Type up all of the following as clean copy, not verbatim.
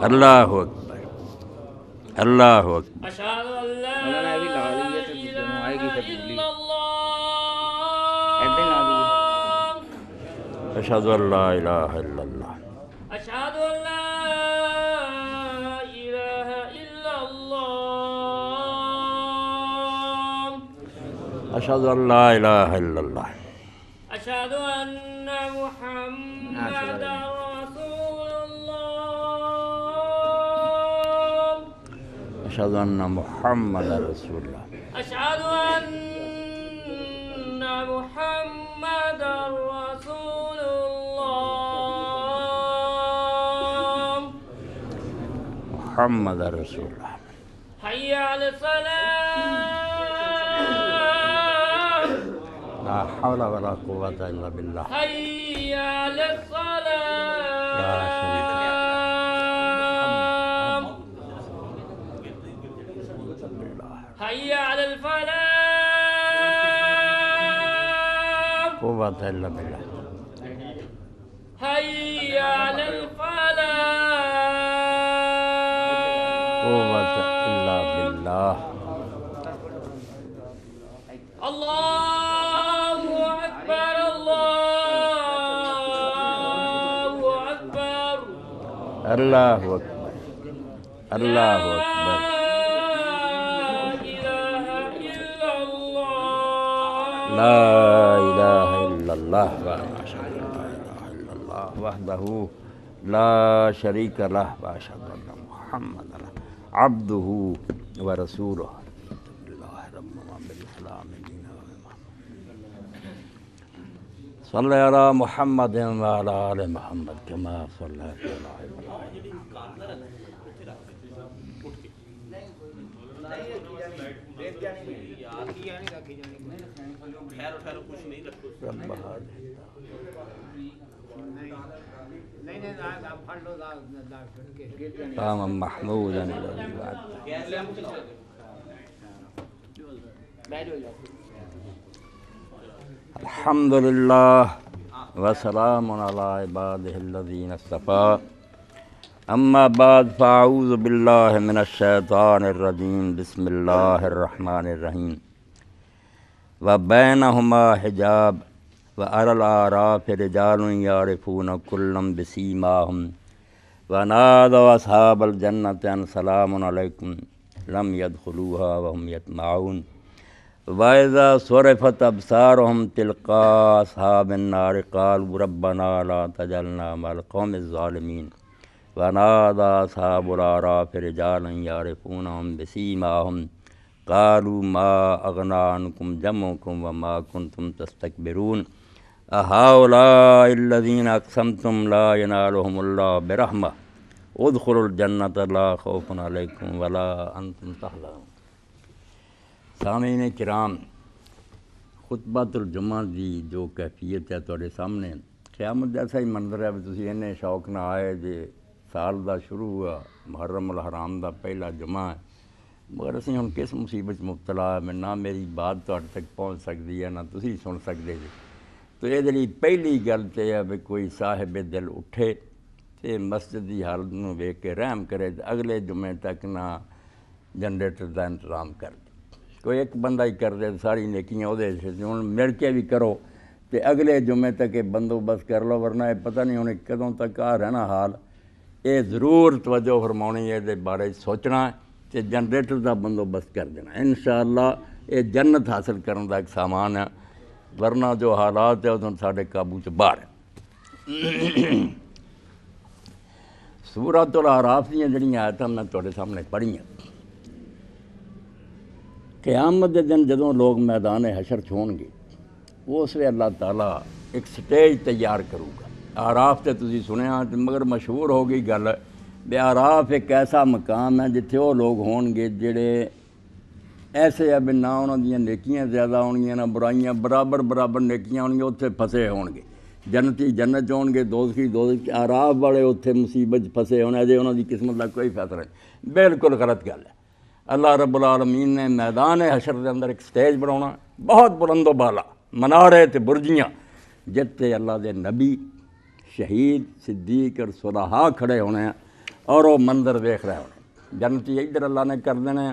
اللہ اکبر، اللہ اکبر، اشہد ان لا مولانا ابھی لا لیجیے تو الہ جنوں آئے گی پھر بولی الا ایسے لا دیجیے. اللہ، اشہد ان لا الہ الا اللہ، اشہد ان لا الہ الا اللہ، اشہد ان لا الہ الا اللہ، اشہد ان محمد رسول اللہ، اشہد ان محمد رسول اللہ، اشہد ان محمد رسول اللہ، محمد رسول اللہ، حی علی الصلاۃ، لا حول ولا قوة الا باللہ، حی علی لا شریک الصلاۃ، حی علی الفلاح، قوة الا باللہ، حی علی قوة الا الفلاح، باللہ، اللہ اکبر، اللہ اکبر، اللہ اکبر، اللہ لا اکبر، الہ الا اللہ، لا الہ الا اللہ واشهد ان لا الہ الا اللہ وحدہ لا شریک لہ واشهد ان محمدا عبدہ ورسولہ اللہ رب بالاسلام دینا صلی علی محمد وعلی آل محمد کما صلیت علی ابراہیم رب قام محمودا الحمد للہ وسلام علی عبادہ الذین اصطفیٰ اما بعد فاعوذ باللہ من الشیطان الرجیم بسم اللہ الرحمن الرحیم وبینہما حجاب وعلی الاعراف رجال یعرفون کلا بسیماہم ونادوا اصحاب الجنۃ ان سلام علیکم لم يدخلوها وهم یطمعون وَإِذَا صُرِفَتْ أَبْصَارُهُمْ تِلْقَاءَ أَصْحَابِ النَّارِ قَالُوا رَبَّنَا لَا تَجْعَلْنَا مَعَ الْقَوْمِ الظَّالِمِينَ وَنَادَى أَصْحَابُ الْأَعْرَافِ رِجَالًا يَعْرِفُونَهُم بِسِيمَاهُمْ قَالُوا مَا أَغْنَىٰ عَنكُمْ جَمْعُكُمْ وَمَا كُنتُمْ تَسْتَكْبِرُونَ أَهَٰؤُلَاءِ الَّذِينَ أَقْسَمْتُمْ لَا يَنَالُهُمُ اللَّهُ بِرَحْمَةٍ ادْخُلُوا الْجَنَّةَ لَا خَوْفٌ عَلَيْكُمْ وَلَا أَنْتُمْ تَحْزَنُونَ۔ سامعین کرام، خطبۃ الجمعہ دی جو کیفیت ہے تواڈے سامنے، قیامت جیسا ہی منظر ہے، تسی انہیں شوق نہ آئے جے سال دا شروع ہوا، محرم الحرام دا پہلا جمعہ ہے، مگر اسی ہن کس مصیبت مبتلا ہے، میں نہ میری بات تواڈے تک پہنچ سکتی ہے نہ تسی سن سکتے جی۔ تو یہ لیے پہلی گل تے ہے بھی کوئی صاحب دل اٹھے تے مسجد دی حالت نو ویکھ کے رحم کرے تے اگلے جمعے تک نہ جنریٹر دا انتظام کر دے۔ کوئی ایک بندہ ہی کر دے ساری نیکیاں وہ ہوں مل کے بھی کرو تو اگلے جمعے تک یہ بندوبست کر لو، ورنہ یہ پتہ نہیں انہیں کدوں تک آ رہنا حال۔ یہ ضرور توجہ فرمانی ہے دے بارے سوچنا کہ جنریٹر دا بندوبست کر دینا، انشاءاللہ یہ جنت حاصل کرنے دا ایک سامان ہے، ورنہ جو حالات ہے وہ ساڈے قابو چ باہر ہے۔ سورۃ الاعراف دیاں جڑیاں آیتاں میں تواڈے سامنے پڑھیاں، قیامت دے دن جدوں لوگ میدان حشر چھون گے اس وے اللہ تعالیٰ ایک سٹیج تیار کروں گا۔ اعراف تے تسی سنیا مگر مشہور ہو گئی گل بے اعراف ایک ایسا مقام ہے جتھے وہ لوگ ہون گے جڑے ایسے ہے بھی نہ انہاں دیاں نیکیاں زیادہ ہونگیاں نہ برائیاں، برابر برابر نیکیاں ہونگیاں، اتھے پھسے ہون گے، جنتی جنت ہون گے، دوزخی دوزخ۔ اعراف والے اتھے مصیبت پھسے ہونے جے انہاں دی قسمت دا کوئی فیصلہ نہیں، بالکل غلط گل ہے۔ اللہ رب العالمین نے میدان حشر دے اندر ایک سٹیج بناونا بہت بلند و بالا، منارے تے برجیاں، جتے اللہ دے نبی، شہید، صدیق اور صلحاء کھڑے ہونے ہیں، اور وہ منظر ویکھ رہے ہونے جنتی ادھر اللہ نے کر دینے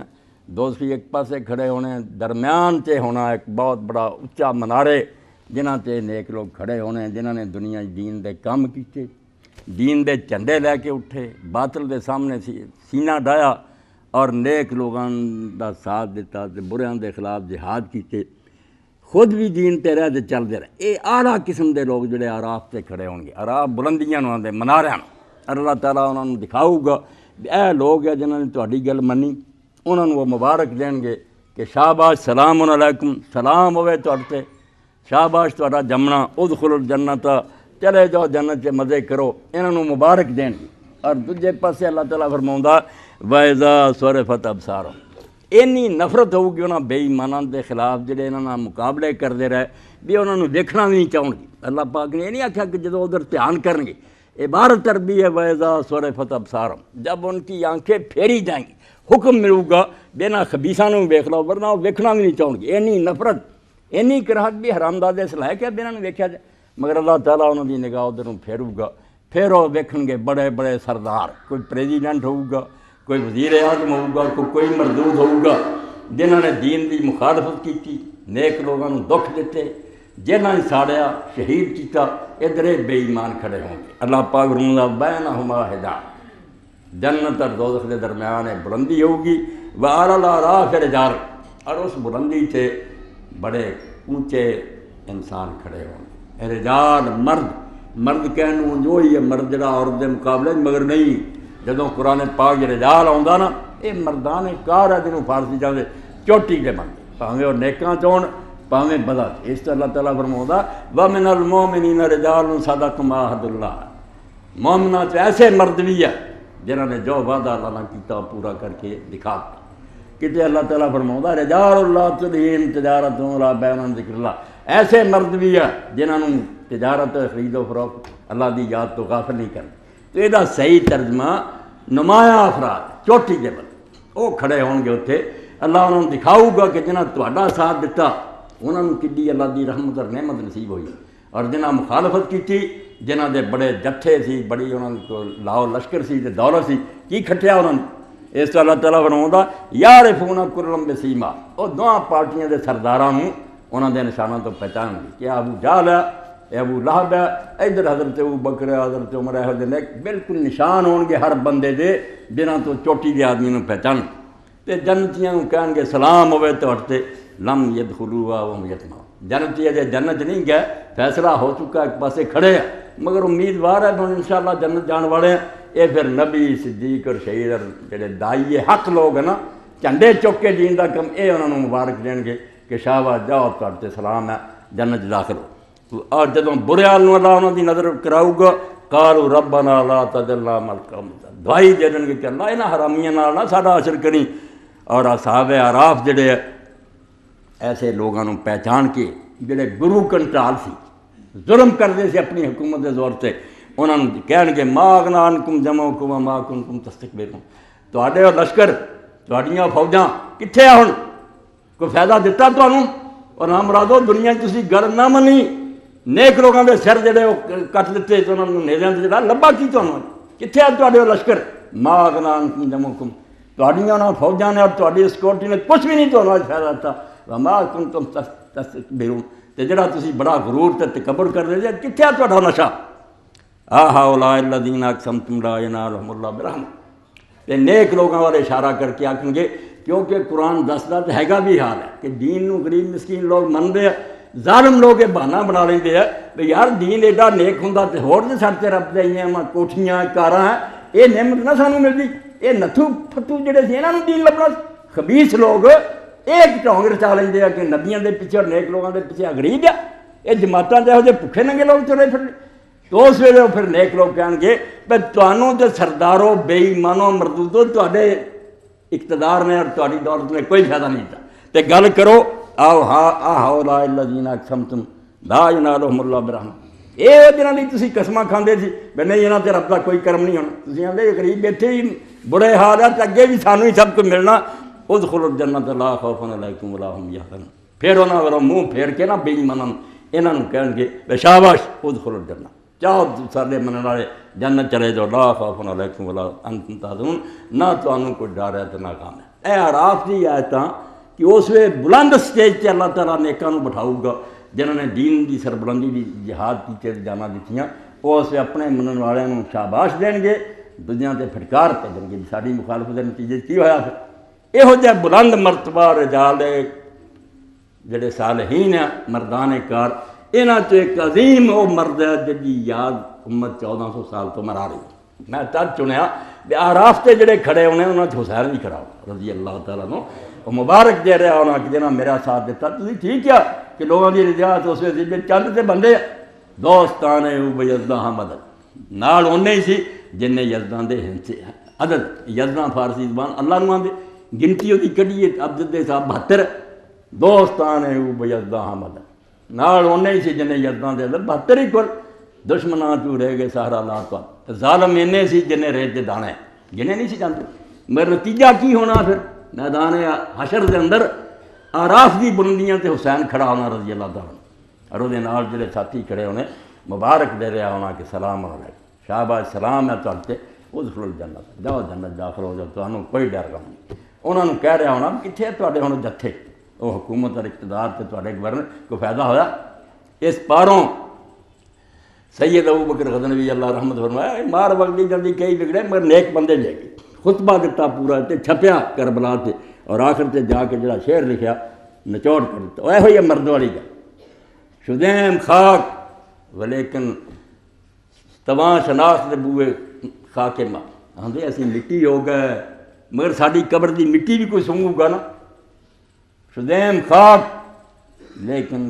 دوسری ایک پاسے کھڑے ہونے درمیان تے ہونا ایک بہت بڑا اچا منارے جنہاں تے نیک لوگ کھڑے ہونے جنہاں نے دنیا دین دے کام کیتے دین دے جھنڈے لے کے اٹھے باطل دے سامنے سینہ ڈایا اور نیک لوگاں دا ساتھ دیتا تے بریاں دے خلاف جہاد کیتے خود بھی دین تے رہ دے چل دے رہے اے اعلیٰ قسم دے لوگ جڑے آراف تے کھڑے ہون گے آراف بلندیاں نوں دے مناریاں اللہ تعالیٰ انہاں نوں دکھاؤ گا اے لوگ ہے جنہاں نے تہاڈی گل منی انہاں نوں وہ مبارک دین گے کہ شاباش سلام علیکم سلام ہوئے تہاڈے تے شاباش تہاڈا جمنا ادخلوا الجنت چلے جاؤ جنت چ مزے کرو انہاں نوں مبارک دین گے اور دوجے پاسے اللہ تعالیٰ فرماؤندا وَإِذَا صُرِفَتْ أَبْصَارُهُمْ اینی نفرت ہوگی انہاں بے ایماناں دے خلاف جڑے انہاں نال مقابلے کردے رہے بھی انہاں نوں ویکھنا بھی نہیں چاہن گے اللہ پاک نے یہ نہیں آکھیا کہ جدوں ادھر دھیان کرن گے عبارت عربی ہے وَإِذَا صُرِفَتْ أَبْصَارُهُمْ جب ان کی آنکھیں پھیری جائیں گی حکم ملو گا بنا خبیثاں نوں ویکھ لو ورنہ وہ ویکھنا بھی نہیں چاہن گے اینی نفرت اینی کراہت بھی حرامزادے صلاح کہ بنا ویکھیا جائے مگر اللہ تعالیٰ انہاں دی نگاہ ادھر پھیرو گا پھر وہ ویکھن گے بڑے بڑے سردار کوئی پریزیڈنٹ ہوگا کوئی وزیر اعظم ہوگا کوئی مردود ہوگا جنہوں نے دین دی مخالفت کی نیک لوگوں کو دکھ دیتے جنہوں نے ساڑیا شہید کیتا ادھر بے ایمان کھڑے ہوں گے اللہ پاک فرماتا بینہما حجاب جنت اور دوزخ کے درمیان بلندی ہوگی وعلی الاعراف رجال اور اس بلندی سے بڑے اونچے انسان کھڑے ہوں گے رجال مرد کہنوں جو ہی ہے مرد جڑا عورت دے مقابلے مگر نہیں جدوں قرآن پاک رجال آوندا نا یہ مردان کار ہے جنہوں فارسی چاہتے چوٹی کے بندے پاویں وہ نیکاں چون پاویں بدا اس طرح اللہ تعالیٰ فرماؤندا وَمِنَ الْمُؤْمِنِينَ رِجَالٌ صَدَقُوا مَا عَاهَدُوا اللَّهَ مومناں چ ایسے مرد بھی ہے جنہوں نے جو وعدہ اللہ نے کیتا پورا کر کے دکھا کتے اللہ تعالیٰ فرماؤندا رجال اللہ تلہم تجارت ولا بیع عن ذکر اللہ ایسے مرد بھی ہے جنہوں نے تجارت خرید و فروخت اللہ دی یاد تو غافل نہیں کرتے تو یہ صحیح ترجمہ نمایاں افراد چوٹی دے بندے وہ کھڑے ہون گے اتنے اللہ انہوں نے دکھاؤ گا کہ جنہاں تہاڈا ساتھ دیتا انہوں نے کڈی اللہ دی رحمت اور نعمت نصیب ہوئی اور جنہاں مخالفت کی جنہاں دے بڑے جٹھے سی بڑی انہوں کو لاؤ لشکر سی تے دولت سی کی کھٹیا انہوں نے اس طرح اللہ تعالیٰ فرماؤندا یعرفون کلا بسیما وہ دونوں پارٹیاں دے سرداراں نوں انہوں دے نشانوں تو پہچان گے کہ ابو جہل ہے ابو لہب ہے ادھر حضرت ابو بکر ہے حضرت عمر ہے بالکل نشان ہون گے ہر بندے دے جنہاں تو چوٹی دے آدمی نوں پہچان تے جنتیاں نوں کہن گے سلام ہوے تہاڈے لم یدخلوها وهم یطمعون جنتی اجے جنت نہیں گئے فیصلہ ہو چکا ایک پاسے کھڑے ہیں مگر امیدوار ہے ہن انشاءاللہ جنت جان والے ہیں یہ پھر نبی صدیق اور شہید اور جڑے دائی حق لوگ ہیں نا جھنڈے چک کے دین دا کم اے انہاں نوں مبارک دین گے کہ شاباش جاؤ تہاڈے سلام ہے جنت داخل ہو اور جدوں برے حال نوں اللہ انہاں دی نظر کراؤ گا قالوا ربنا لا تجعلنا مع القوم دعائی دین گے کہ اللہ انہاں حرامیاں نال نہ ساڈا اثر کریں اور اصحاب اعراف جڑے ایسے لوگوں نے پہچان کے جڑے گرو کنٹرال سی ظلم کرتے سے اپنی حکومت کے زور سے انہوں نے کہن گے ما اغنی عنکم جمعکم وما کنتم تستکبرون تہاڈے اور لشکر تہاڈیاں فوجاں کتھے آ ہن کوئی فائدہ دتا تانوں اور نہ مرادو دنیا تسی گل نہ منی نیک لوگوں کے سر جڑے کٹ دیتے تو انہوں نے نیزیاں جڑا لبا کی تانوں کتھے آ تہاڈے اور لشکر ما اغنی عنکم جمعکم تہاڈیاں فوجاں نے اور تہاڈی سیکورٹی نے کچھ بھی نہیں تانوں فائدہ دیتا وما کنتم تستکبرون تے جڑا تسی بڑا غرور تے تکبر کر رہے جے کتھے تہاڈا نشہ ہؤلاء الذین اقسمتم لا ینالهم اللہ برحمۃ تے نیک لوگوں والے اشارہ کر کے آکھیں گے کیونکہ قرآن دسدا تے ہیگا بھی حال ہے کہ دین نو غریب مسکین لوگ منتے ہیں ظالم لوگ یہ بہانہ بنا لیندے ہیں کہ یار دین ایڈا نیک ہوندا تے ہور تے سڑتے رب دے کوٹھیاں کاراں ہیں یہ نعمت نہ سانوں ملدی یہ نتھو پھتو جڑے سی انہاں نوں دین لبنا خبیث لوگ ایک ٹونگ رچا لیں کہ نبیاں دے پیچھے اور نیک لوگوں دے پیچھے غریب ہے یہ جماعتاں دے ہو بھکھے ننگے لوگ چلے پھر تو اس ویلے پھر نیک لوگ کہیں گے بھائی تمہوں جو سرداروں بے ایمانوں مردودوں تے اقتدار نے اور تاری دولت نے کوئی فائدہ نہیں تھا تے گل کرو آؤ ہؤلاء الذین اقسمتم لا ینالهم اللہ برحمۃ یہ جنہاں دی تسی قسماں کھاندے سی بھئی نہیں انہاں تے رب دا کوئی کرم نہیں ہونا تسی آندے غریب بیٹھے ہی بڑے حال ہے تے اگے بھی سانوں ہی سب کچھ ملنا ادخلوا الجنت لا خوف علیکم ولا هم یحزنون پھر انہاں وروں منہ پھیر کے نا بے ایماناں انہاں نوں کہن گے شاباش ادخلوا الجنت چاہو سارے منن والے جنت چلے جاؤ، لا خوف علیکم ولا انتم تحزنون، نہ تمہیں کوئی ڈر ہے تو نہ غم ہے۔ اے اعراف دی آیتاں کہ اس وے بلند سٹیج تے اللہ تعالیٰ نیکاں نوں بٹھاؤ گا جنہوں نے دین دی سربلندی دی جہاد کیتے جانا دتیاں، وہ اس وے اپنے منن والوں نوں شاباش دین گے، دنیا تے پھٹکار پہن گے۔ ساری مخالفت دے نتیجے کی ہویا پھر یہو جہ بلند مرتبہ رجال جڑے صالحین ہیں مردان کار، انہاں چ ایک عظیم وہ مرد ہے جی یاد امت 1400 سال تو مرا رہی ہے۔ میں تد چنیا کہ اعراف تے جڑے کھڑے ہونے انہاں چ حسین بھی کھڑا ہو رضی اللہ تعالیٰ عنہ، وہ مبارک دے رہا ہونا کہ جنہاں میرا ساتھ دیتا۔ تسی ٹھیک کیا کہ لوگوں کی رجاعت اس ویسے چند تے بندے دوستان او یزداں مدد نال اونے ہی سی جن نے یزداں دے ہنسے عدد، یزداں فارسی زبان اللہ نو آندے، گنتی وہ کڈیے عبد دے صاحب 72، دوستان او یزداں مدد نال اونے ہی سی جن نے یزداں دے عدد 72 ہی کل، دشمناں تو رہ گئے سہارا لا تو ظالم اینے سی جن نے ریت دے دانے گنے نہیں سی جانتے۔ مگر نتیجہ کی ہونا پھر میدان حشر دے اندر اعراف دی بلندیاں تے حسین کھڑا ہونا رضی اللہ تعالیٰ اور وہ نال جڑے ساتھی کھڑے ہونے مبارک دے رہا ہونا کہ سلام علیکم، شاباش سلام ہے تہاڈے تے، ادخلوا الجنت، جاؤ جنت داخل ہو جاؤ، تمہیں کوئی ڈر غم نہیں۔ انہوں نے کہہ رہا ہونا کتنے تہاڈے ہن جتھے، وہ حکومت اور اقتدار تے تہاڈے گورنر کو فائدہ ہویا؟ اس پاروں سید ابو بکر غزنوی اللہ رحمت فرمایا مار وگدی جلدی کئی بگڑے مگر نیک بندے لے گئے، خطبہ دیتا پورا تے چھپیا کربلا تے، اور آخر تے جا کے جڑا شعر لکھیا نچوڑ کر دیتا۔ اے ہوئی مرد والی گل، شدیم خاک ولیکن تواں شناخت دے بوئے خاک ماں، آندے اسی مٹی ہو گئے مگر ساری قبر دی مٹی بھی کوئی سونگو گا نا۔ شدیم خاک لیکن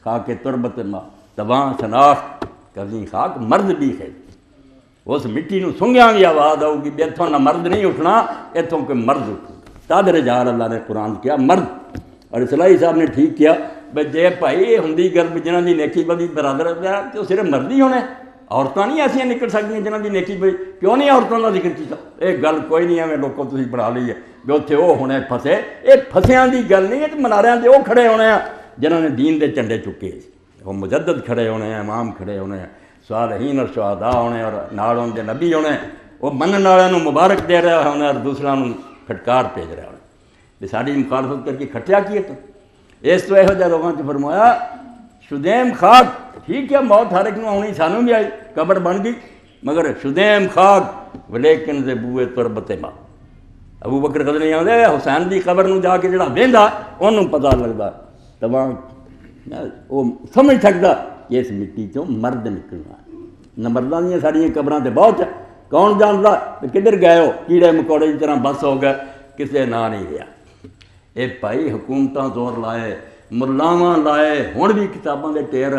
خاک تربت ماں، تواں شناخت کبھی خاک مرد بھی ہے، اس مٹی نو سنگیاں بھی آواز آؤ گی، اتوں نہ مرد نہیں اٹھنا، اتوں کوئی مرد اٹھنا۔ تاد رجال اللہ نے قرآن کیا مرد، اور اسلائی صاحب نے ٹھیک کیا بھائی جے بھائی ہندی گل بھی جنہاں دی نیکی بدی برادر ہے تو صرف مرد ہی ہونے، عورتاں نہیں ایسیاں نکل سکتی جنہاں دی نیکی بدی، کیوں نہیں عورتوں کا ذکر کیا؟ یہ گل کوئی نہیں ہے لوگوں تھی بنا لی ہے بھی اتنے وہ ہونے پھسے، یہ پھسیاں دی گل نہیں ہے، مناریاں دے وہ کھڑے ہونے ہیں جنہوں نے دین دے جھنڈے چکے، وہ مجدد کھڑے ہونے ہیں، امام کھڑے ہونے ہیں، صالحین اور شہداء ہونے اور نال ان دے نبی ہونے، وہ منن والوں مبارک دے رہے ہونے اور دوسروں پھٹکار بھیج رہے ہونے بھی ساری مخالفت کر کے کھٹیا کیے تو اس تو یہو جہ لوگوں سے فرمایا شدیم خاک، ٹھیک ہے موت ہر ایک نو آنی، سانوں بھی آئی، قبر بن گئی مگر شدیم خاک ولیکن دے بوئے تربت ماں۔ ابو بکر غزنوی آندے حسین دی قبر نو جا کے جڑا ویندا انہوں پتہ لگدا تمام وہ سمجھ سکدا کہ اس مٹی چوں مرد نکلنا، نہ مرداں دیاں ساریاں قبراں تے بہت ہے، کون جاندا کدھر گئے ہو، کیڑے مکوڑے کی طرح بس ہو گئے، کسے نا نہیں رہا۔ اے بھائی حکومتاں زور لائے، ملاواں لائے، ہن بھی کتاباں دے ٹیر،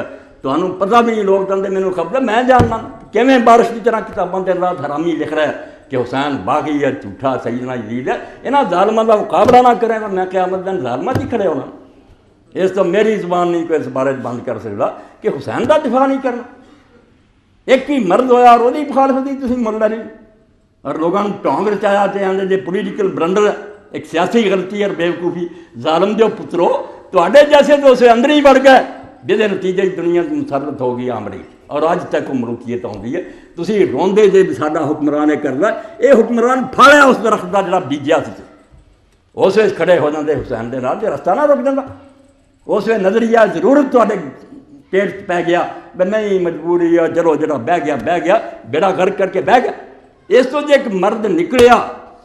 تمہیں پتہ بھی نہیں، لوگ کہتے مینوں خبر ہے، میں جاننا کیویں بارش کی طرح کتاباں دے رات حرامی لکھ رہا ہے کہ حسین باغی ہے، جھوٹا سیدنا یزید ہے، انہاں ظالماں دا مقابلہ نہ کریں میں قیامت دن ظالماں ہی کھڑے ہونا۔ اس تو میری زبان نہیں کوئی اس بارے بند کر سکتا کہ حسین دا دفاع نہیں کرنا، ایک ہی مرد ہویا اور وہی مخالفت ہی تسی مل رہی، اور لوگوں نے ٹونگ رچایا تے آندے جے پولیٹیکل برنڈر ہے، ایک سیاسی غلطی اور بیوقوفی، ظالم جو پترو تواڈے جیسے تو اسے اندر ہی بڑھ گئے جہدے نتیجے دنیا مسلط ہو گئی آمڑی، اور اج تک ملوکیت آتی ہے۔ تسی روندے جے بھی ساڈا حکمران کردا، یہ حکمران پھاڑیا اس درخت کا جڑا بیجیا سی، اس ویس کھڑے ہو جاندے حسین دے نال تے رستہ نہ رک جاندا، اس ویس نظریہ ضرورت تواڈے پیٹ پی گیا بھی نہیں مجبوری ہے چلو جڑا بہ گیا بیڑا غرق کر کے بہ گیا۔ اس تو جے ایک مرد نکلیا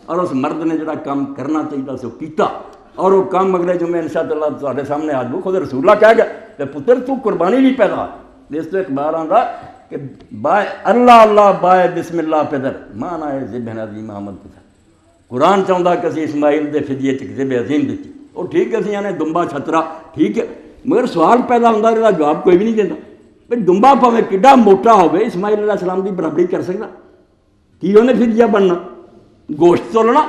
اور اس مرد نے جڑا کام کرنا چاہیے سو کیتا، اور وہ کام اگلے جمعے انشاءاللہ تواڈے سامنے آ جاؤ، خود رسول اللہ کہہ گیا کہ پتر تو قربانی نہیں پیدا، اس تو ایک بار آندا کہ بائے اللہ اللہ بائے بسم اللہ پیدر مانا ہے ذبح عظیم احمد پتر، قرآن چاہتا کہ اسی اسماعیل دے فدیے چ ذبح عظیم دیتی، وہ ٹھیک ہے اسی آنے دمبا چھترا ٹھیک ہے، مگر سوال پیدا ہوتا ہے جواب کوئی بھی نہیں دیتا بھائی دمبا پاوے کڈا موٹا ہوئے اسماعیل علیہ السلام کی برابری کر سکتا، کی انہیں فدیہ بننا گوشت تولنا؟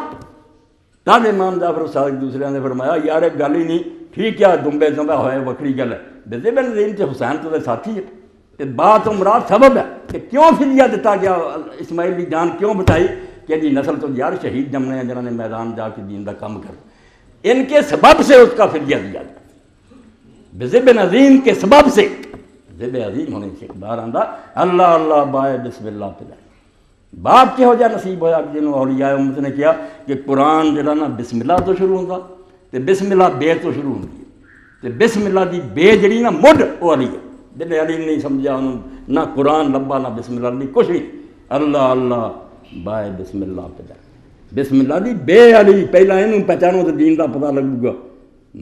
تاڈے امام جعفر صادق دوسرے نے فرمایا یار ایک گل ہی نہیں، ٹھیک ہے دمبے ہوئے وکری گل ہے، ذبح عظیم تے حسین تو ساتھی ہے، بات مراد سبب ہے کہ کیوں فدیہ دیتا گیا، اسماعیل کی جان کیوں بچائی کہ جی نسل تو یار شہید جمنے ہیں جنہوں نے میدان جا کے دین کا کام کر، ان کے سبب سے اس کا فدیہ دیا گیا، بذبح عظیم کے سبب سے ذبح عظیم ہونے سے بار آندا اللہ اللہ بائے بسم اللہ پہ جائے باپ کہو جا نصیب ہویا جنہوں اولیاء امت نے کیا کہ قرآن جڑا نا بسم اللہ تو شروع ہوتا تے بسم اللہ بے تو شروع ہوتی ہے تے بسم اللہ دی بے جڑی نا مڈ وہ علی ہے جن علی نہیں سمجھا انہوں نہ قرآن لبا نہ بسم اللہ نہیں کچھ نہیں اللہ اللہ بائے بسم اللہ پہ جائے بسم اللہ دی بے علی پہلا انہوں پہچانو تو دین دا پتہ لگو گا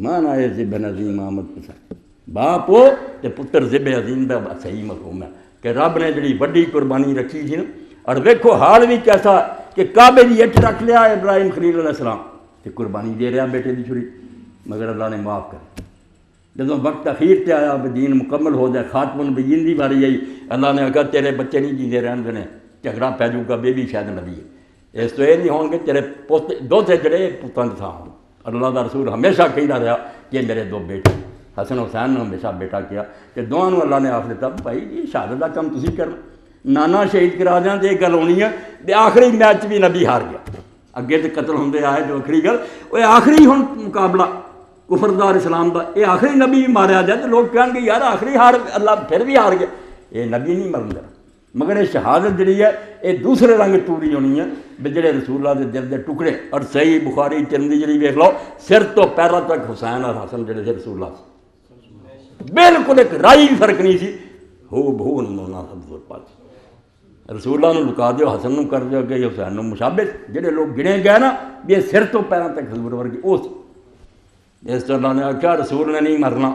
مانا ہے ذبح عظیم آمد پسند باپ ہو تے پتر ذبح عظیم دا صحیح مفہوم ہے کہ رب نے جڑی وڈی قربانی رکھی تھی نا اور دیکھو حال بھی کیسا کہ کعبے دی اٹھ رکھ لیا ابراہیم خلیل علیہ السلام تے قربانی دے رہا بیٹے دی چھری مگر اللہ نے معاف کر جدوں وقت اخیر تے آیا اب دین مکمل ہو جائے خاتم النبیین دی باری آئی اللہ نے کہا تیرے بچے نہیں جیندے رہن دینے جھگڑا پی جاؤ گا بیبی شاید نبی ہے اس تو یہ نہیں ہون گے تیرے پوتے دو تھے جڑے پتاں دے تھا ہون اللہ دا رسول ہمیشہ کہندا رہا کہ میرے دو بیٹے حسن حسین نے ہمیشہ بیٹا کیا کہ دونوں اللہ نے آخ دیتا بھائی یہ شہادت کا کم تسی کرنا نانا شہید کرا دیں تو یہ گل ہونی ہے تے آخری میچ بھی نبی ہار گیا اگے تو قتل ہوندے آئے جو آخری گل وہ آخری ہن مقابلہ کفر دا اور اسلام دا یہ آخری نبی بھی ماریا جائے تو لوگ کہیں گے یار آخری ہار اللہ پھر بھی ہار گیا یہ نبی نہیں مرن دینا مگر یہ شہادت جڑی ہے یہ دوسرے رنگ ٹوری ہونی ہے بھی جڑے رسول اللہ دے دل دے ٹکڑے اور صحیح بخاری ترمذی جڑی ویکھ لو سر تو پیروں تک حسین اور حسن جڑے تھے رسول اللہ سے بالکل ایک رائی بھی فرق نہیں سی ہو بہو نونا حضور پاک رسول اللہ نے لکا دیو حسن نو کر دیو کہ حسین نو مشابہ جڑے لوگ گنے گئے نا یہ سر تو پیروں تک حضور ورگی اس تو اللہ نے آخیا رسول نے نہیں مرنا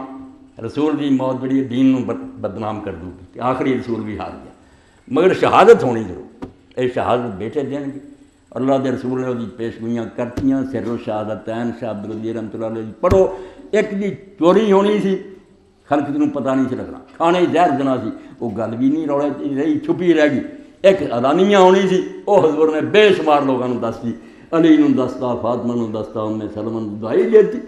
رسول دی موت جڑی دین نو بدنام کر دوں گی آخری رسول بھی ہار گیا مگر شہادت ہونی ضرور یہ شہادت بیٹے دیں گے اللہ دے رسول نے وہ پیشگوئیاں کرتیاں سر و شہادتین شاہ عبد القدیر رحمۃ اللہ علیہ پڑھو ایک دی چوری ہونی سی خلق تینوں پتہ نہیں سی لگنا کھانے زہر دینا سی وہ گل بھی نہیں روڑے رہی چھپی رہ گئی ایک ادانیہ ہونی سی وہ حضور نے بے شمار لوگوں نے دس دی علی نو دستا فاطمہ نو دستا ام سلمہ نو دعائی دیتی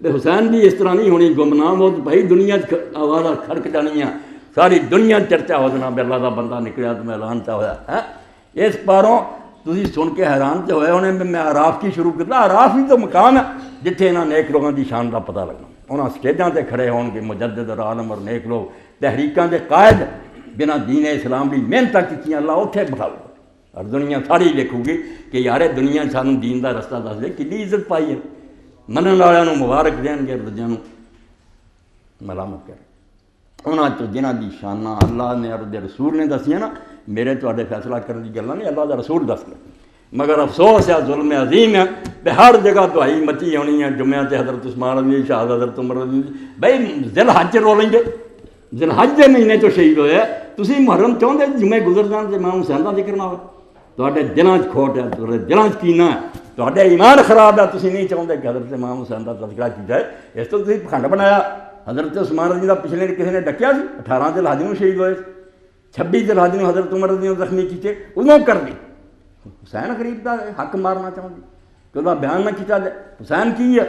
تے حسین بھی اس طرح نہیں ہونی گمنام ہو بھائی دنیا آوازہ کھڑک جانی ہے ساری دنیا چرچا ہو جانا بھی اللہ دا بندہ نکلیا تو میں اعلان چا ہوا ہے اس پاروں تسی سن کے حیران تے ہوئے انہیں میں عراف کی شروع کرتا عراف ہی تو مقام ہے جتھے انہاں نیک لوگوں دی شان دا پتہ لگنا انہاں سٹیجاں تے کھڑے ہون گے مجدد اور عالم اور نیک لوگ تحریکاں دے قائد بنا دین اسلام دی محنت کیتیاں اللہ اتھے بٹھاؤ اور دنیا ساری دیکھو گی کہ یارے دنیا سانوں دین دا رستہ دس دے کتنی عزت پائی ہے منن والوں نوں مبارک دین گے دجیاں نوں ملامت کریں انہاں تو جنہاں دی شاناں اللہ نے اور دے رسول نے دسیاں نا میرے تواڈے فیصلہ کرنے دی گلاں نہیں اللہ دا رسول دس گئے مگر افسوس ہے ظلم عظیم ہے کہ ہر جگہ دعائی مچی ہونی ہے جمعہ تے حضرت عثمان رضی شہاد حضرت عمر رضی بھائی ذل حج رو لیں گے ذل حج دے مہینے تو شہید ہوئے تسی محرم چاہتے جمعے گزر جان تے امام حسین دا ذکر نہ ہو تواڈے دلاں وچ کھوٹ ہے تواڈے دلاں وچ کینہ ہے تواڈے ایمان خراب ہے تسی نہیں چاہتے کہ حضرت امام حسین دا تذکرہ کیتا ہے اس تو تسی پکھنڈ بنایا حضرت عثمان رضی دا پچھلے کسی نے ڈکیا سی 18 ذل حج نوں شہید ہوئے 26 ذل حج نوں حضرت عمر رضی اللہ زخمی کیتے انہوں کر دی حسین غریب دا حق مارنا چاہتی کہ وہ بیان نہ کیتا جائے حسین کی ہے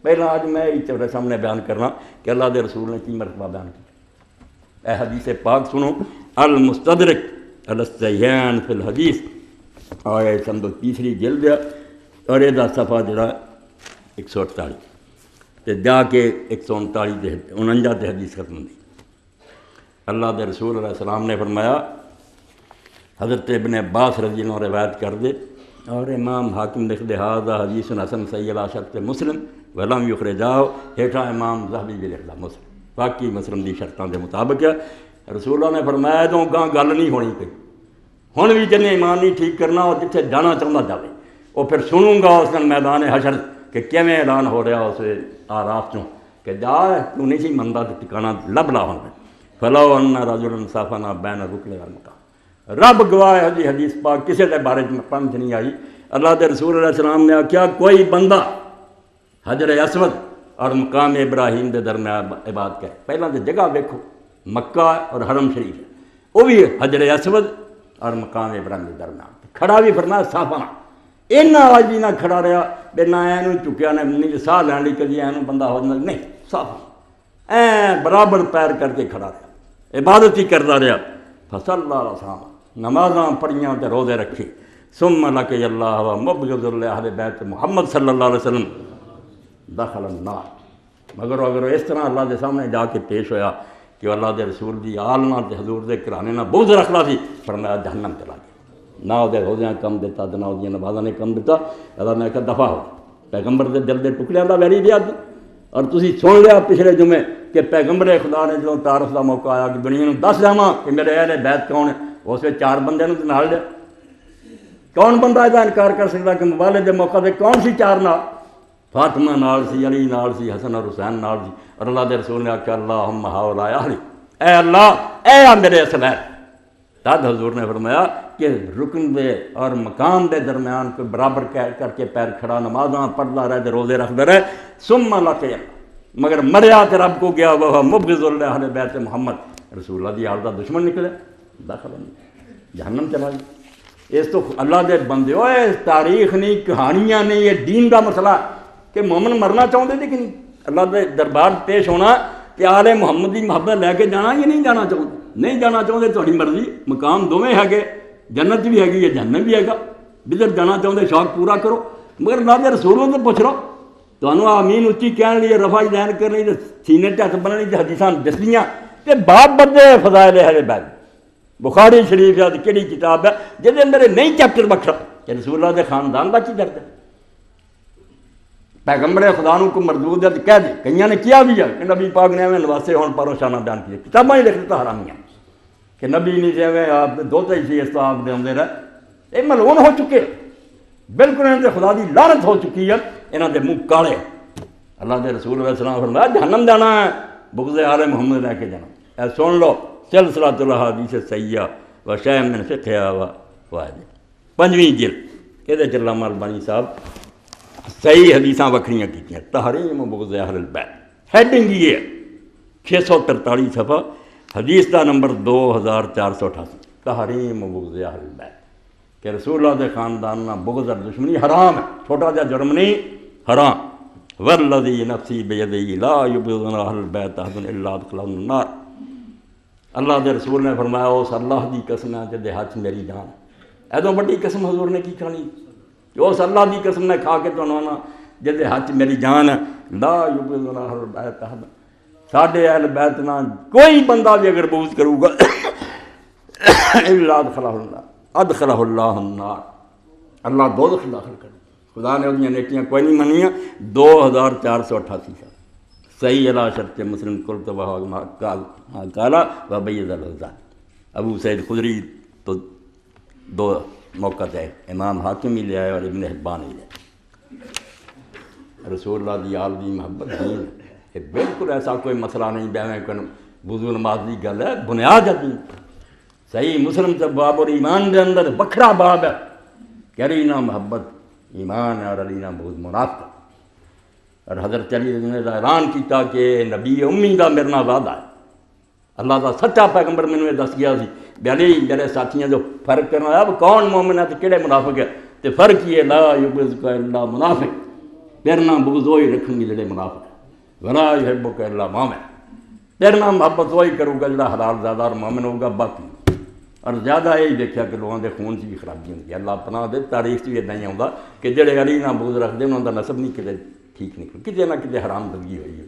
پہلا آج میں تیرے سامنے بیان کرنا کہ اللہ دے رسول نے کی مرتبہ بیان کیا اے حدیث پاک سنو المستدرک علی الصحیحین فی الحدیث اور یہ سمجھو تیسری جلد ہے اور یہ دا صفحہ جڑا 148 تے جا کے 149 تے حدیث ختم دی اللہ دے رسول علیہ السلام نے فرمایا حضرت ابن عباس رضی اللہ عنہ روایت کر دے اور امام حاکم لکھ دے ھذا حدیث حسن صحیح علی شرط مسلم ولم یخرجاہ ہیٹھا امام ذہبی بھی لکھ دا مسلم باقی مسلم دی شرطاں دے مطابق ہے رسول اللہ نے فرمایا تو گاں گل نہیں ہونی کوئی ہن بھی جن ایمان نہیں ٹھیک کرنا اور جتھے جانا چاہتا جاوے وہ پھر سنوں گا اس دن میدان حشر کہ کیویں اعلان ہو رہا اس آراف چوں کہ جا تو نہیں سی مندا تے ٹھکانہ لب لا ہونا فلو ان رجلا صافنا بین الرکن والمقام رب گواہ ہے جی حدیث پاک کسی کے بارے میں پنج نہیں آئی اللہ دے رسول علیہ السلام نے کیا کوئی بندہ حجر اسود اور مقام ابراہیم دے درمیان عبادت کرے پہلا تو جگہ دیکھو مکہ اور حرم شریف ہے وہ بھی حجر اسود اور مقام ابراہیم دے درمیان کھڑا بھی فرمایا صافنا اینا آج بھی نہ کھڑا رہا بے نہ اینو چکیا نہ نہیں ساہ لین لی کدی اینو بندہ ہو جانا نہیں صافا برابر پیر کر کے کھڑا رہا عبادت ہی کرتا رہا فصل اللہ علیہ وسلم نمازاں پڑھیاں تے روزے رکھے ثم لقی اللہ و مبغض اہل بیت محمد صلی اللہ علیہ وسلم دخل النار مگر اگر اس طرح اللہ کے سامنے جا کے پیش ہویا کہ اللہ دے رسول دی آل نال تے حضور دے گھرانے نال بغض رکھدا سی، فرمایا جہنم چلا گیا، نہ وہ روزیاں کم دیتا تے نہ وہ نمازاں نے کم دیتا۔ اللہ نے کہا دفع ہو، پیغمبر دے دل دے ٹکڑیاں دا ویری دیا۔ اور تسی سن لیا پچھلے جمعے کہ پیغمبر خدا نے جدوں تعارف دا موقع آیا کہ دنیا نوں دس جاواں کہ میرے اہل بیت کون ہے، اس وچ 4 بندے نوں تے نال لیا۔ کون بندہ یہ انکار کر سکتا کہ مبالغے دے موقع تے کون سی 4 نال؟ فاطمہ نال سی، علی نال سی، حسن اور حسین نال سی۔ اور اللہ دے رسول نے آخیا اللہم ہؤلاء اہلی، اے اللہ اے آ میرے اصل ہے۔ تد حضور نے فرمایا کہ رکن دے اور مقام دے درمیان کوئی برابر کر کے پیر کھڑا نمازاں پڑھتا رہے، روزے رکھتا رہے، ثم لقی مگر مریا تے رب کو گیا وہ مبغض اہل بیت محمد، رسول اللہ دی آل دا دشمن نکلے، داخل جہنم چلا گیا۔ اس تو اللہ دے بندے ہوئے تاریخ نہیں، کہانیاں نہیں، یہ دین دا مسئلہ کہ مومن مرنا چاہتے تھے کہ نہیں، اللہ دے دربار پیش ہونا کہ آل محمد کی محبت لے کے جانا یا نہیں جانا چاہتے؟ نہیں جانا چاہتے تھوڑی مرضی، مقام دونیں ہے، جنت بھی ہے جہنم بھی ہے، جدھر جانا چاہتے شوق پورا کرو۔ مگر اللہ دے رسولوں سے پوچھ لو، تمہیں آمین اچھی کہنے لیے، رفع دین کرنی، سینے ہاتھ بننے کی حدیثاں دسنیاں کہ باب بدے فضائل اہل بیت، بخاری شریف ہے کہڑی کتاب ہے جہدے اندر نہیں چیپٹر بکھرا کہ رسول اللہ دے خاندان کا کی درد ہے۔ پیغمبر خدا کو مردود ہے تو کہہ دے، کئیاں نے کیا بھی ہے کہ نبی پاک نے ایویں لباسے ہون پر شانہ بیان کیے، کتاباں ہی لکھ دیتا حرامیاں کہ نبی نہیں سے ایویں آپ دوتے ہی سی، اس تو آپ دے آندے رہے، یہ ملعون ہو چکے، بالکل انہوں نے خدا دی لعنت ہو چکی ہے، انہوں نے منہ کالے۔ اللہ دے رسول علیہ السلام فرمایا جہنم جانا ہے، بغض آل محمد لے کے جانا۔ اے سن لو سلسلۃ الحدیث الصحیحہ و شیء من فقہا و فوائد، 5ویں جلد، یہ علامہ البانی صاحب صحیح حدیثاں وکھریاں کیتیاں، تحریم و بغض اہل البیت، ہیڈنگ یہ ہے 643 صفحہ، حدیث کا نمبر 2488، تحریم و بغض اہل البیت، کہ رسول اللہ دے خاندان نہ بغض اور دشمنی حرام ہے، چھوٹا جا جرم نہیں، حرام۔ والذی نفسی بیدہ لا یبغض اہل البیت احد الا ادخلہ النار، اللہ دے رسول نے فرمایا اس اللہ دی قسم ہے جدے ہاتھ میری جان، ایدوں بڑی قسم حضور نے کی کھانی، کہ اس اللہ دی قسم نے کھا کے تو آنا جدے ہاتھ میری جان ہے، لا یبغض اہل البیت احد، ساڈے اہل بیت نہ کوئی بندہ بھی اگر بغض کروں گا الا ادخلہ اللہ النار، اللہ دوزخ داخل کر، خدا نے انہی نیکیاں کوئی نہیں منیاں۔ 2488 سال صحیح علی شرط مسلم قلت قال وبید الوزان، ابو سعید خدری تو 2 موقع ہے، امام حاکم ہی لے آئے اور ابن حبان ہی لے آئے۔ رسول اللہ دی آل دی محبت دین ہے، بالکل ایسا کوئی مسئلہ نہیں بیویں کہ وضو نماز دی گل ہے، بنیاد ہے دین۔ صحیح مسلم سے باب اور ایمان دے اندر بکھرا باب ہے کہ علینا محبت ایمان ہے اور علینا بغض منافقت، اور حضرت علی نے اعلان کیتا کہ نبی امی دا میرے نال وعدہ ہے، اللہ دا سچا پیغمبر مینوں یہ دس گیا سی کہ علی میرے ساتھیاں جو فرق کرنا ہے اب کون مومن ہے تو کہڑے منافق ہے، تو فرق یہ لا یبغضک الا منافق، تیرے نال بغض وہی رکھیں گے جڑے منافق ہے، ولا یحبک الا مومن، تیرے نال محبت وہی کروں گا جڑا حلال زادہ اور مومن ہوگا، باقی اور زیادہ یہی دیکھا کہ لوگوں کے خون سے بھی خرابی ہوتی ہے، اللہ پناہ دے، تاریخ سے بھی اتنا ہی آتا کہ جڑے علی نال بغض رکھتے انہوں کا نسب نہیں کتے ٹھیک نکل، کتے نہ کتے حرام دلگی ہوئی ہے،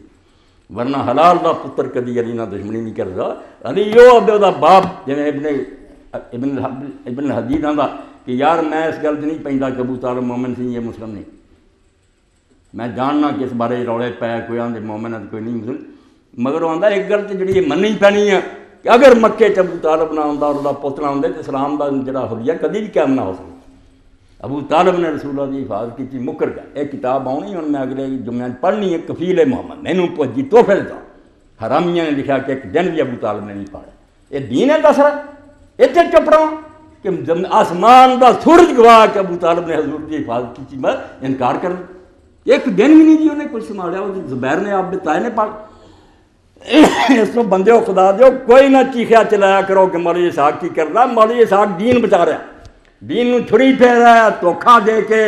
ورنہ حلال دا پتر کدی علی نال دشمنی نہیں کرتا، علی یو ابے دا باپ جویں ابن حدید آندا کہ یار میں اس گل نہیں پیندا کہ ابو طالب مومن سی یہ مسلم نہیں، میں جاننا کہ اس بارے رولے پے کوئی آدھے مومن ہے کوئی نہیں مسلم، مگر وہ آندا ایک گل تے جڑی یہ مننی پینی ہے کہ اگر مکے چ ابو طالب نہ آندا اور دا پتر نہ آندے تے اسلام دا جڑا حلیہ کدی بھی قائم نہ ہو سکتا۔ ابو طالب نے رسول اللہ کی حفاظت کی مکر گیا، ایک کتاب آنی ہوں میں اگلے جمعے پڑھنی ہے، کفیل محمد مینوں پہنچی تحفے دا، حرامیاں نے لکھا کہ ایک دن بھی ابو طالب نے نہیں پڑھا، یہ دین ہے دس رہا اتنے چپڑا کہ آسمان دا سورج گواہ کہ ابو طالب نے حضور کی حفاظت کی میں انکار کر ایک دن بھی نہیں جی انہیں کچھ سنبھالیا، زبیر نے آپ بتائے نے پڑھ اس کو بندے ہو خدا دیو کوئی نہ چیخیا چلایا کرو کہ مولوی اسحاق کی کر رہا، مولوی اسحاق دین بچا رہا، دین نو چھری پھیر رہا ہے، دھوکھا دے کے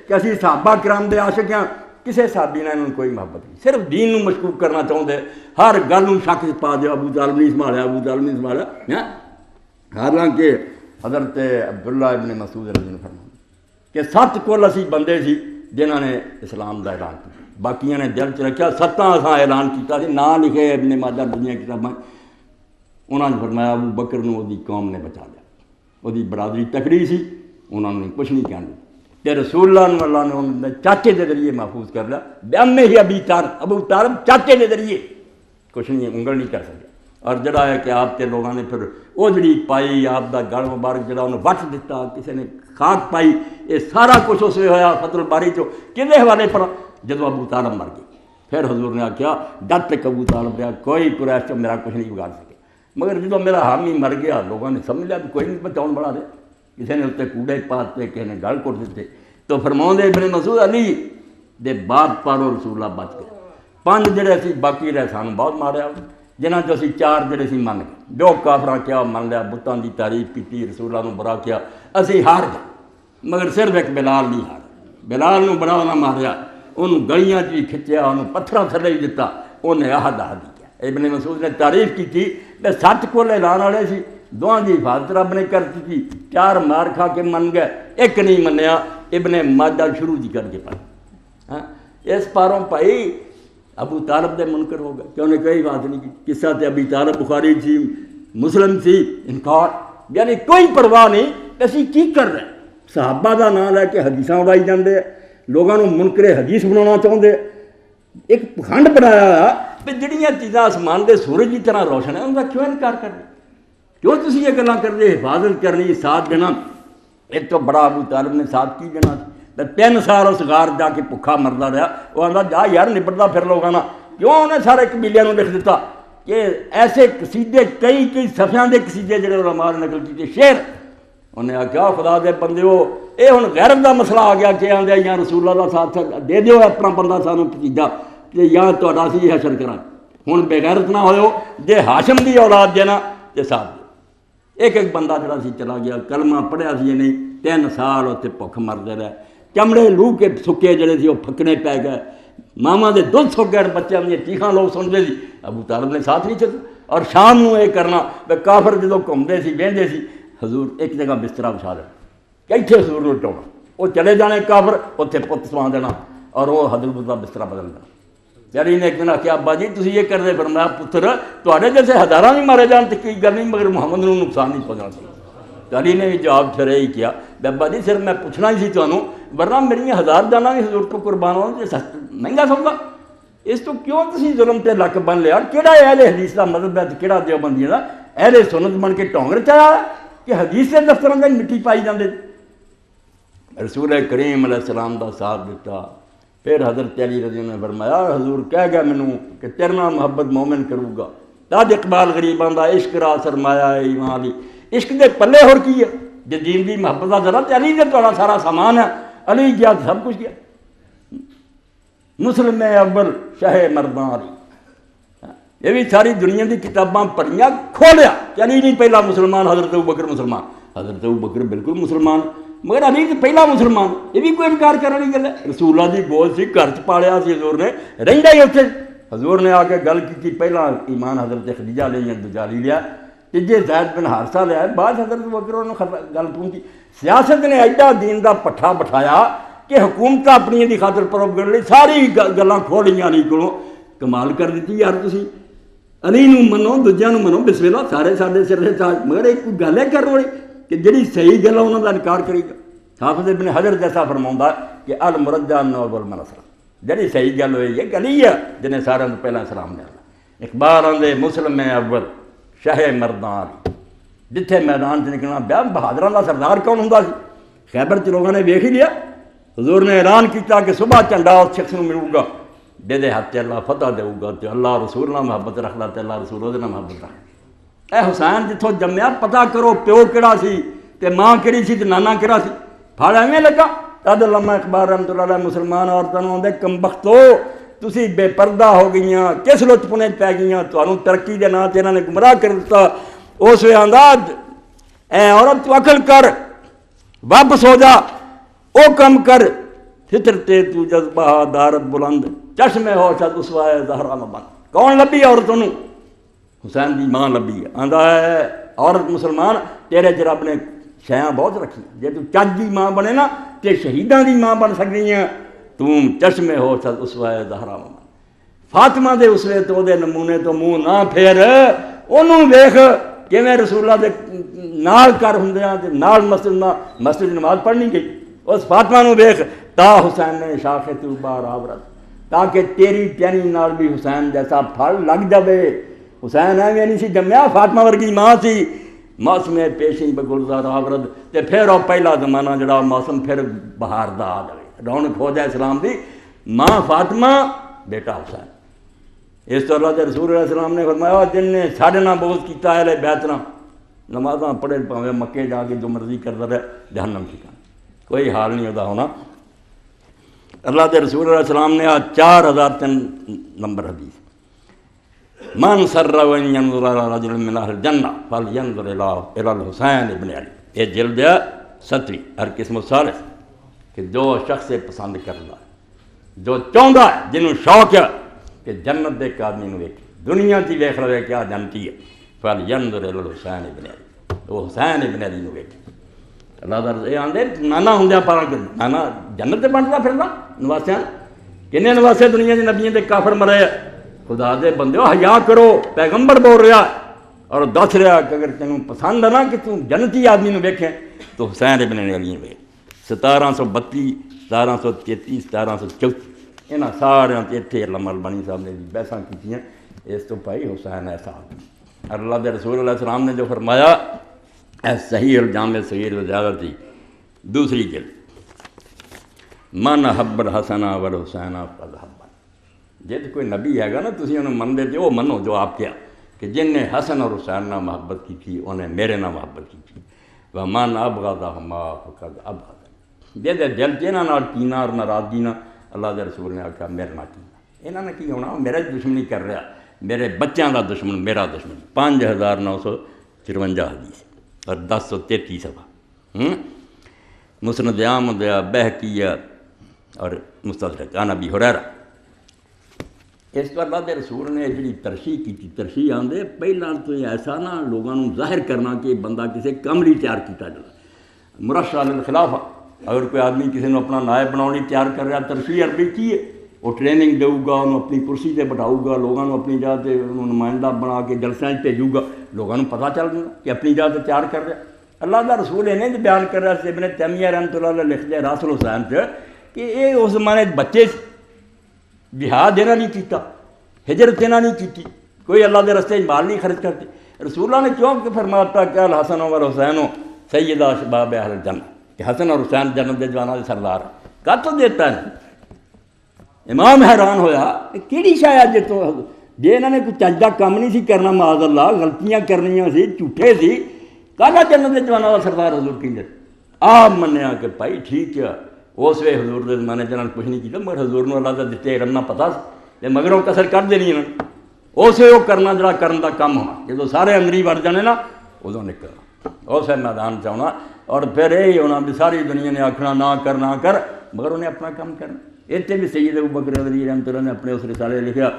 کہ اسی صحابہ کرام دے عاشق ہیں، کسے صحابی نے انہوں نے کوئی محبت نہیں، صرف دین نو مشکوک کرنا چاہتے، ہر گل نو شک پا دیا ابو طالب نہیں سنبھالیا، ابو طالب نہیں سنبھالیا، حالانکہ حضرت عبداللہ ابن مسعود رضی اللہ عنہ فرماتے کہ 7 کل اسی بندے سی جنہوں نے اسلام دا اعلان کیا، باقیاں نے دل چ رکھا، 7 اساں اعلان کیتا سی، نام لکھے ابن ماجہ دنیا کتاباں انہوں نے فرمایا ابو بکر نو وہ قوم نے بچا لیا، وہ برادری تکڑی سی، انہوں نے کچھ نہیں کہنا کہ رسول اللہ نے انہوں نے چاچے کے ذریعے محفوظ کر لیا، بیان میں ہی ابو طالب چاچے کے ذریعے کچھ نہیں انگل نہیں کر سکے۔ اور جڑا ہے کہ آپ کے لوگوں نے پھر وہ جڑی پائی آپ دا گل مبارک جڑا انہوں وٹ دیتا، کسی نے خاک پائی، یہ سارا کچھ اس میں ہویا فتح الباری چو کدے حوالے پر جدو ابو طالب مر گئے۔ پھر حضور نے آخیا ڈٹ تک ابو طالب رہا، کوئی قریش چ میرا کچھ نہیں بگاڑ سکے، مگر جدو میرا حامی مر گیا لوگوں نے سمجھ لیا کہ کوئی نہیں بچاؤ بڑا دے، کسی نے اتنے کوڑے پاتے، کسی نے گل کٹ دیتے، تو فرماؤں دے ابن مسعود علی دے بعد پارو رسول اللہ بچ گئے، 5 جڑے سی باقی رہے سانو بہت ماریا، جنہاں چ اسی 4 جڑے سی من گئے، جو کافراں کیا من لیا، بتاں دی تعریف کی، رسول اللہ نو برا کیا، اسی ہار گئے، مگر صرف ایک بلال نہیں ہار، بلال نو بڑا انہاں ماریا، انہوں گلیاں چ بھی کھچیا، انہوں پتھراں تھلے بھی دتا، انہیں عہد کیا۔ ابن مسعود نے تعریف کی تھی کہ 7 کول اعلان والے سی، دوہاں دی حفاظت رب نے کرتی تھی، 4 مار کھا کے من گئے، ایک نہیں منیا، ابن ماجہ شروع دی کر کے پڑھ۔ اس پاروں پائی ابو طالب دے منکر ہو گئے کہ انہیں کوئی بات نہیں کی، قصہ تے ابی طالب بخاری سی، مسلم سی، انکار، یعنی کوئی پرواہ نہیں کہ اسی کی کر رہے ہیں۔ صحابہ دا نام لے کے حدیثاں اڑائی جاندے، لوگوں کو منکر حدیث بنانا چاہتے، ایک پکھنڈ بنایا کہ جڑیاں چیزاں آسمان دے سورج کی طرح روشن ہیں ان کا کیوں انکار کر رہے، کیوں تسی یہ گلاں کر رہے، حفاظت کرنی، ساتھ دینا۔ ایک تو بڑا ابو طالب نے ساتھ کی دینا، 3 سال اس غار جا کے بھکھا مردا رہا، وہ آندا جا یار نبڑتا پھر لوگاں نا، کیوں انہیں سارے قبیلیاں نو لکھ دیتا کہ ایسے قصیدے کئی صفحیاں دے قصیدے جڑے علماء نے نقل کیتے، شعر، انہیں آخیا خدا دے بندے ہو، یہ ہوں غیرت دا مسئلہ آ گیا کہ آدھے یا رسول اللہ کا ساتھ دے دیو اپنا بندہ سانو بھتیجا کہ یا تہاڈا سی حشر کرا، ہوں بےغیرت نہ ہوئے، جے ہاشم دی اولاد دینا تے ساتھ دے۔ ایک بندہ جڑا سی چلا گیا، کلمہ پڑھیا سی نہیں، 3 سال اتنے بھکھ مردے رہے، چمڑے لو کے سکے جڑے سی وہ پھکنے پی گئے، ماما دے دودھ سک گئے، بچوں دیا چیخاں لوگ سنتے سی، ابو طالب نے ساتھ نہیں چلتا۔ اور شام نو یہ کرنا کافر جدو گھومتے سی بہندے سی، حضور ایک جگہ بسترا بچھا دینا، کتنے حضور نو ٹونا، وہ چلے جانے کافر، اتنے پت سوا دینا، اور وہ حضرت کا بسترا بدل دینا۔ یعنی نے ایک دن آخیا ابا جی تھی یہ کرتے، فرمایا پتر تے جیسے ہزاراں بھی مارے جان تو کوئی گل نہیں، مگر محمد نو نقصان نہیں پہنچنا سی۔ علی نے بھی جواب پھر یہی کیا، ابا جی صرف میں پوچھنا ہی سی تمہوں، ورنہ میری 1000 جانا بھی حضور کو قربان ہو، مہنگا سودا، اس تو کیوں تسی ظلم تے لک بن لیا؟ کہڑا اہل حدیث کا مذہب ہے، کہڑا دیوبندیاں دا اہل سنت بن کے ٹونگ رچایا کہ حدیث کے دفتروں میں مٹی پائی جاندے۔ رسول کریم علیہ السلام دا ساتھ دیتا، پھر حضرت علی رضی اللہ عنہ نے فرمایا حضور کہہ گیا مینوں کہ تیرے نال محبت مومن کروں گا، تاج اقبال غریب آندا عشق را سرمایہ ہے ایمان علی، عشق دے پلے ہور کی ہے جے دین دی محبت دا ذرا تے علی دے تہاڈا سارا سامان ہے، علی گیا سب کچھ گیا۔ مسلم اول شہ مرداں علی، یہ بھی ساری دنیا دی کتاباں پڑھیاں کھولیا کہ علی نہیں پہلا مسلمان، حضرت ابوبکر مسلمان، حضرت ابوبکر بالکل مسلمان، مگر علی تو پہلا مسلمان، یہ بھی کوئی انکار کرنے والی گل ہے۔ رسول اللہ دی گول سی، گھر چ پالیا سی حضور نے، رہندا ہی اتنے، حضور نے آ کے گل کی، پہلا ایمان حضرت خدیجہ لیا، دوجا علی لیا، تیجے زید بن حارثہ لیا، بعد حضرت ابوبکر نے گل پہنچی۔ سیاست نے ایڈا دین دا پٹھا بٹھایا کہ حکومت اپنی دی خاطر پروپ کرنے لی ساری گلاں کھولیاں علی کولوں، کمال کر دیتی یار تسی علی نو منو، دوجیاں نو منو، بسم اللہ سارے ساڈے سر دے تاج، مگر ایک کوئی گل ہے کرنے والی کہ جڑی صحیح گل ہے انہاں دا انکار کرے گا۔ حافظ ابن حجر جیسا فرماؤندا ہے کہ المرجع اول من اسلم، جڑی صحیح گل ہوئی ہے گل ہی ہے جنہیں سارے تو پہلا اسلام دے اللہ۔ اقبال آندے مسلم اول شہ مرداں علی، جتھے میدان چ نکلنا بیاہ بہادراں دا سردار کون ہوندا سی؟ خیبر چ لوگوں نے ویکھ ہی لیا، حضور نے اعلان کیتا کہ صبح جھنڈا اس شخص نو ملوں گا جہدے ہاتھ اللہ فتح دے گا، تے اللہ رسول نال محبت رکھدا تے اللہ رسول دے نال محبت رکھدا۔ اے حسین جتھوں جمیا پتہ کرو پیو کہڑا سی تے ماں کہڑی سی تے نانا کہڑا سی، پھڑ ایویں لگا۔ تد علامہ اقبال رحمۃ اللہ علیہ مسلمان عورتوں آندے کم بختو تسی بے پردہ ہو گئیاں، کس لطپنے پی گئیاں، تانوں ترقی دے نام تے انہاں نے گمراہ کر دتا۔ اس وے آندا اے عورت تو عقل کر، واپس ہو جا، او کم کر، فطرتے تو جذبہ دارت بلند، چشم ہو شد اسوائے زہرا مبند۔ کون لبھی عورتوں نو؟ حسین دی ماں لبھی ہے۔ آندا ہے عورت مسلمان تیرے چ رب نے شیاں بہت رکھی، جے تو چج دی ماں بنے نا تے شہیداں دی ماں بن سکدی ہیں، تم چشم ہو شد اسوائے زہرا مبند۔ فاطمہ دے اسوے تو دے نمونے تو منہ نہ پھیر، انہوں ویخ کیویں رسول اللہ دے نال کر ہوندیاں تے نال مسجد نماز پڑھنی گئی. اس فاطمہ نو ویخ تا حسین نے شاخ طوبیٰ راورد تاکہ تیری پیانی نال بھی حسین جیسا پھل لگ جاوے. حسین ایویں نہیں سی جمیا، فاطمہ ورگی ماں سی. موسم پیشی بگلزار آورد تے پھر وہ پہلا زمانہ جڑا موسم پھر بہار دا آ جائے، رونق ہو جائے اسلام دی. ماں فاطمہ بیٹا حسین. اس تو اللہ کے رسول علیہ السلام نے فرمایا جن نے ساڑھے نہ بغض کیتا ہے بیتنا نمازاں پڑھے پاوے مکے جا کے جو مرضی کرتا رہے جہنم ٹھکانا، کوئی حال نہیں ہوتا ہونا. اللہ کے رسول علیہ السلام نے 4003 نمبر حدیث من سر ان ينظر الى رجل من اهل الجنہ فلينظر الى الحسین ابن علی. یہ جلد 7 القسم الثالث کہ جو شخص پسند کرتا ہے، جو چاہتا ہے، جنہوں شوق ہے کہ جنت دے ایک آدمی نو ویکھے، دنیا کی ویکھ رہے کیا جنتی ہے، فلينظر الى الحسین ابن علی، وہ حسین ابن علی نو ویکھے. اللہ تعالیٰ یہ آدھے نانا ہوں پارا کر نانا جنت تے بنتا پھرنا نواسیاں کنے نواسے دنیا کے نبیوں دے کافر مرے. خدا دے بندیو حیا کرو، پیغمبر بول رہا اور دس رہا کہ اگر تینوں پسند ہے نا کہ تم جنتی آدمی نو ویکھیں تو حسین ابن علی ویکھ. 1732 1733 1734 یہاں سارے اتنے علامہ البانی صاحب نے بحثاں کیتیاں. اس تو بھائی حسین ایسا اللہ کے رسول علیہ السلام نے جو فرمایا اے صحیح الجامع صغیر زیادہ تھی دوسری جلد من حب الحسن والحسین فقد حب. جی کوئی نبی ہے گا نا تسی انہوں منتے تھے وہ منو جو آپ کیا کہ جن نے حسن اور حسین نہ محبت کی تھی انہیں میرے نہ محبت کی تھی. ومن ابغضہما فقد ابغض. جی دل چ یہاں کینا اور ناراضگی نہ اللہ کے رسول نے آخیا میرے نہ کینا. یہاں نے کی ہونا میرے دشمنی کر رہا، میرے بچوں کا دشمن میرا دشمن. 5954 حدیث اور 1033 صفحہ. مسند احمد بہقی اور مستدرک عن ابی ہریرہ. اس پر اللہ کے رسول نے جڑی ترشیح کی ترشیح آندے پہلا تو ایسا نہ لوگوں ظاہر کرنا کہ بندہ کسی کم لی تیار کیتا جائے. مرشح للخلافہ اگر کوئی آدمی کسی نے اپنا نائب بناؤ تیار کر رہا، ترشیح عربی کی ہے، وہ ٹریننگ دے گا، انہوں اپنی کرسی سے بٹھاؤ گا، لوگوں اپنی جگہ سے نمائندہ بنا کے جلسے بھیجو گا، لوگوں پتہ چل گا کہ اپنی جگہ سے تیار کر رہا. اللہ کا رسول انہیں بیان کر رہا ہے. ابن تیمیہ رحمۃ اللہ علیہ لکھ دیا راسل حسین سے کہ یہ اس زمانے بچے جہاد انہوں نہیں کیتا، ہجرت انہوں نہیں کیتی، کوئی اللہ کے رستے مال نہیں خرچ کرتے. رسول اللہ نے کیوں کہ فرماتا کہ الحسن والحسین سیدہ شباب اہل الجنہ کہ حسن اور حسین جنت دے جوانوں کے سردار. کب تو دیتا ہے امام حیران ہویا کیڑی شاید جی انہوں نے کوئی چجدہ کام نہیں سی کرنا، معاذ اللہ غلطیاں کرنیاں سی، جھوٹے سی، کہنا جنت دے جوانوں کا سردار حضور کی جائے. آپ منیا کہ بھائی ٹھیک ہے اس وے حضور دے زمانے جنہوں نے کچھ نہیں کیا، مگر حضور نے اللہ کا دیتے علم نہ پتا سی مگر وہ کسر کر دینی انہوں نے اس وے وہ کرنا جڑا کرن دا کم ہونا. جدو سارے اندری وڑ جانے نا ادو نکلنا اس میدان چ آنا اور پھر یہی ہونا بھی ساری دنیا نے آکھنا نہ کر مگر انہیں اپنا کام کرنا. اتنے بھی سید ابوبکر رضی رحمۃ اللہ نے اپنے اس رسالے لکھا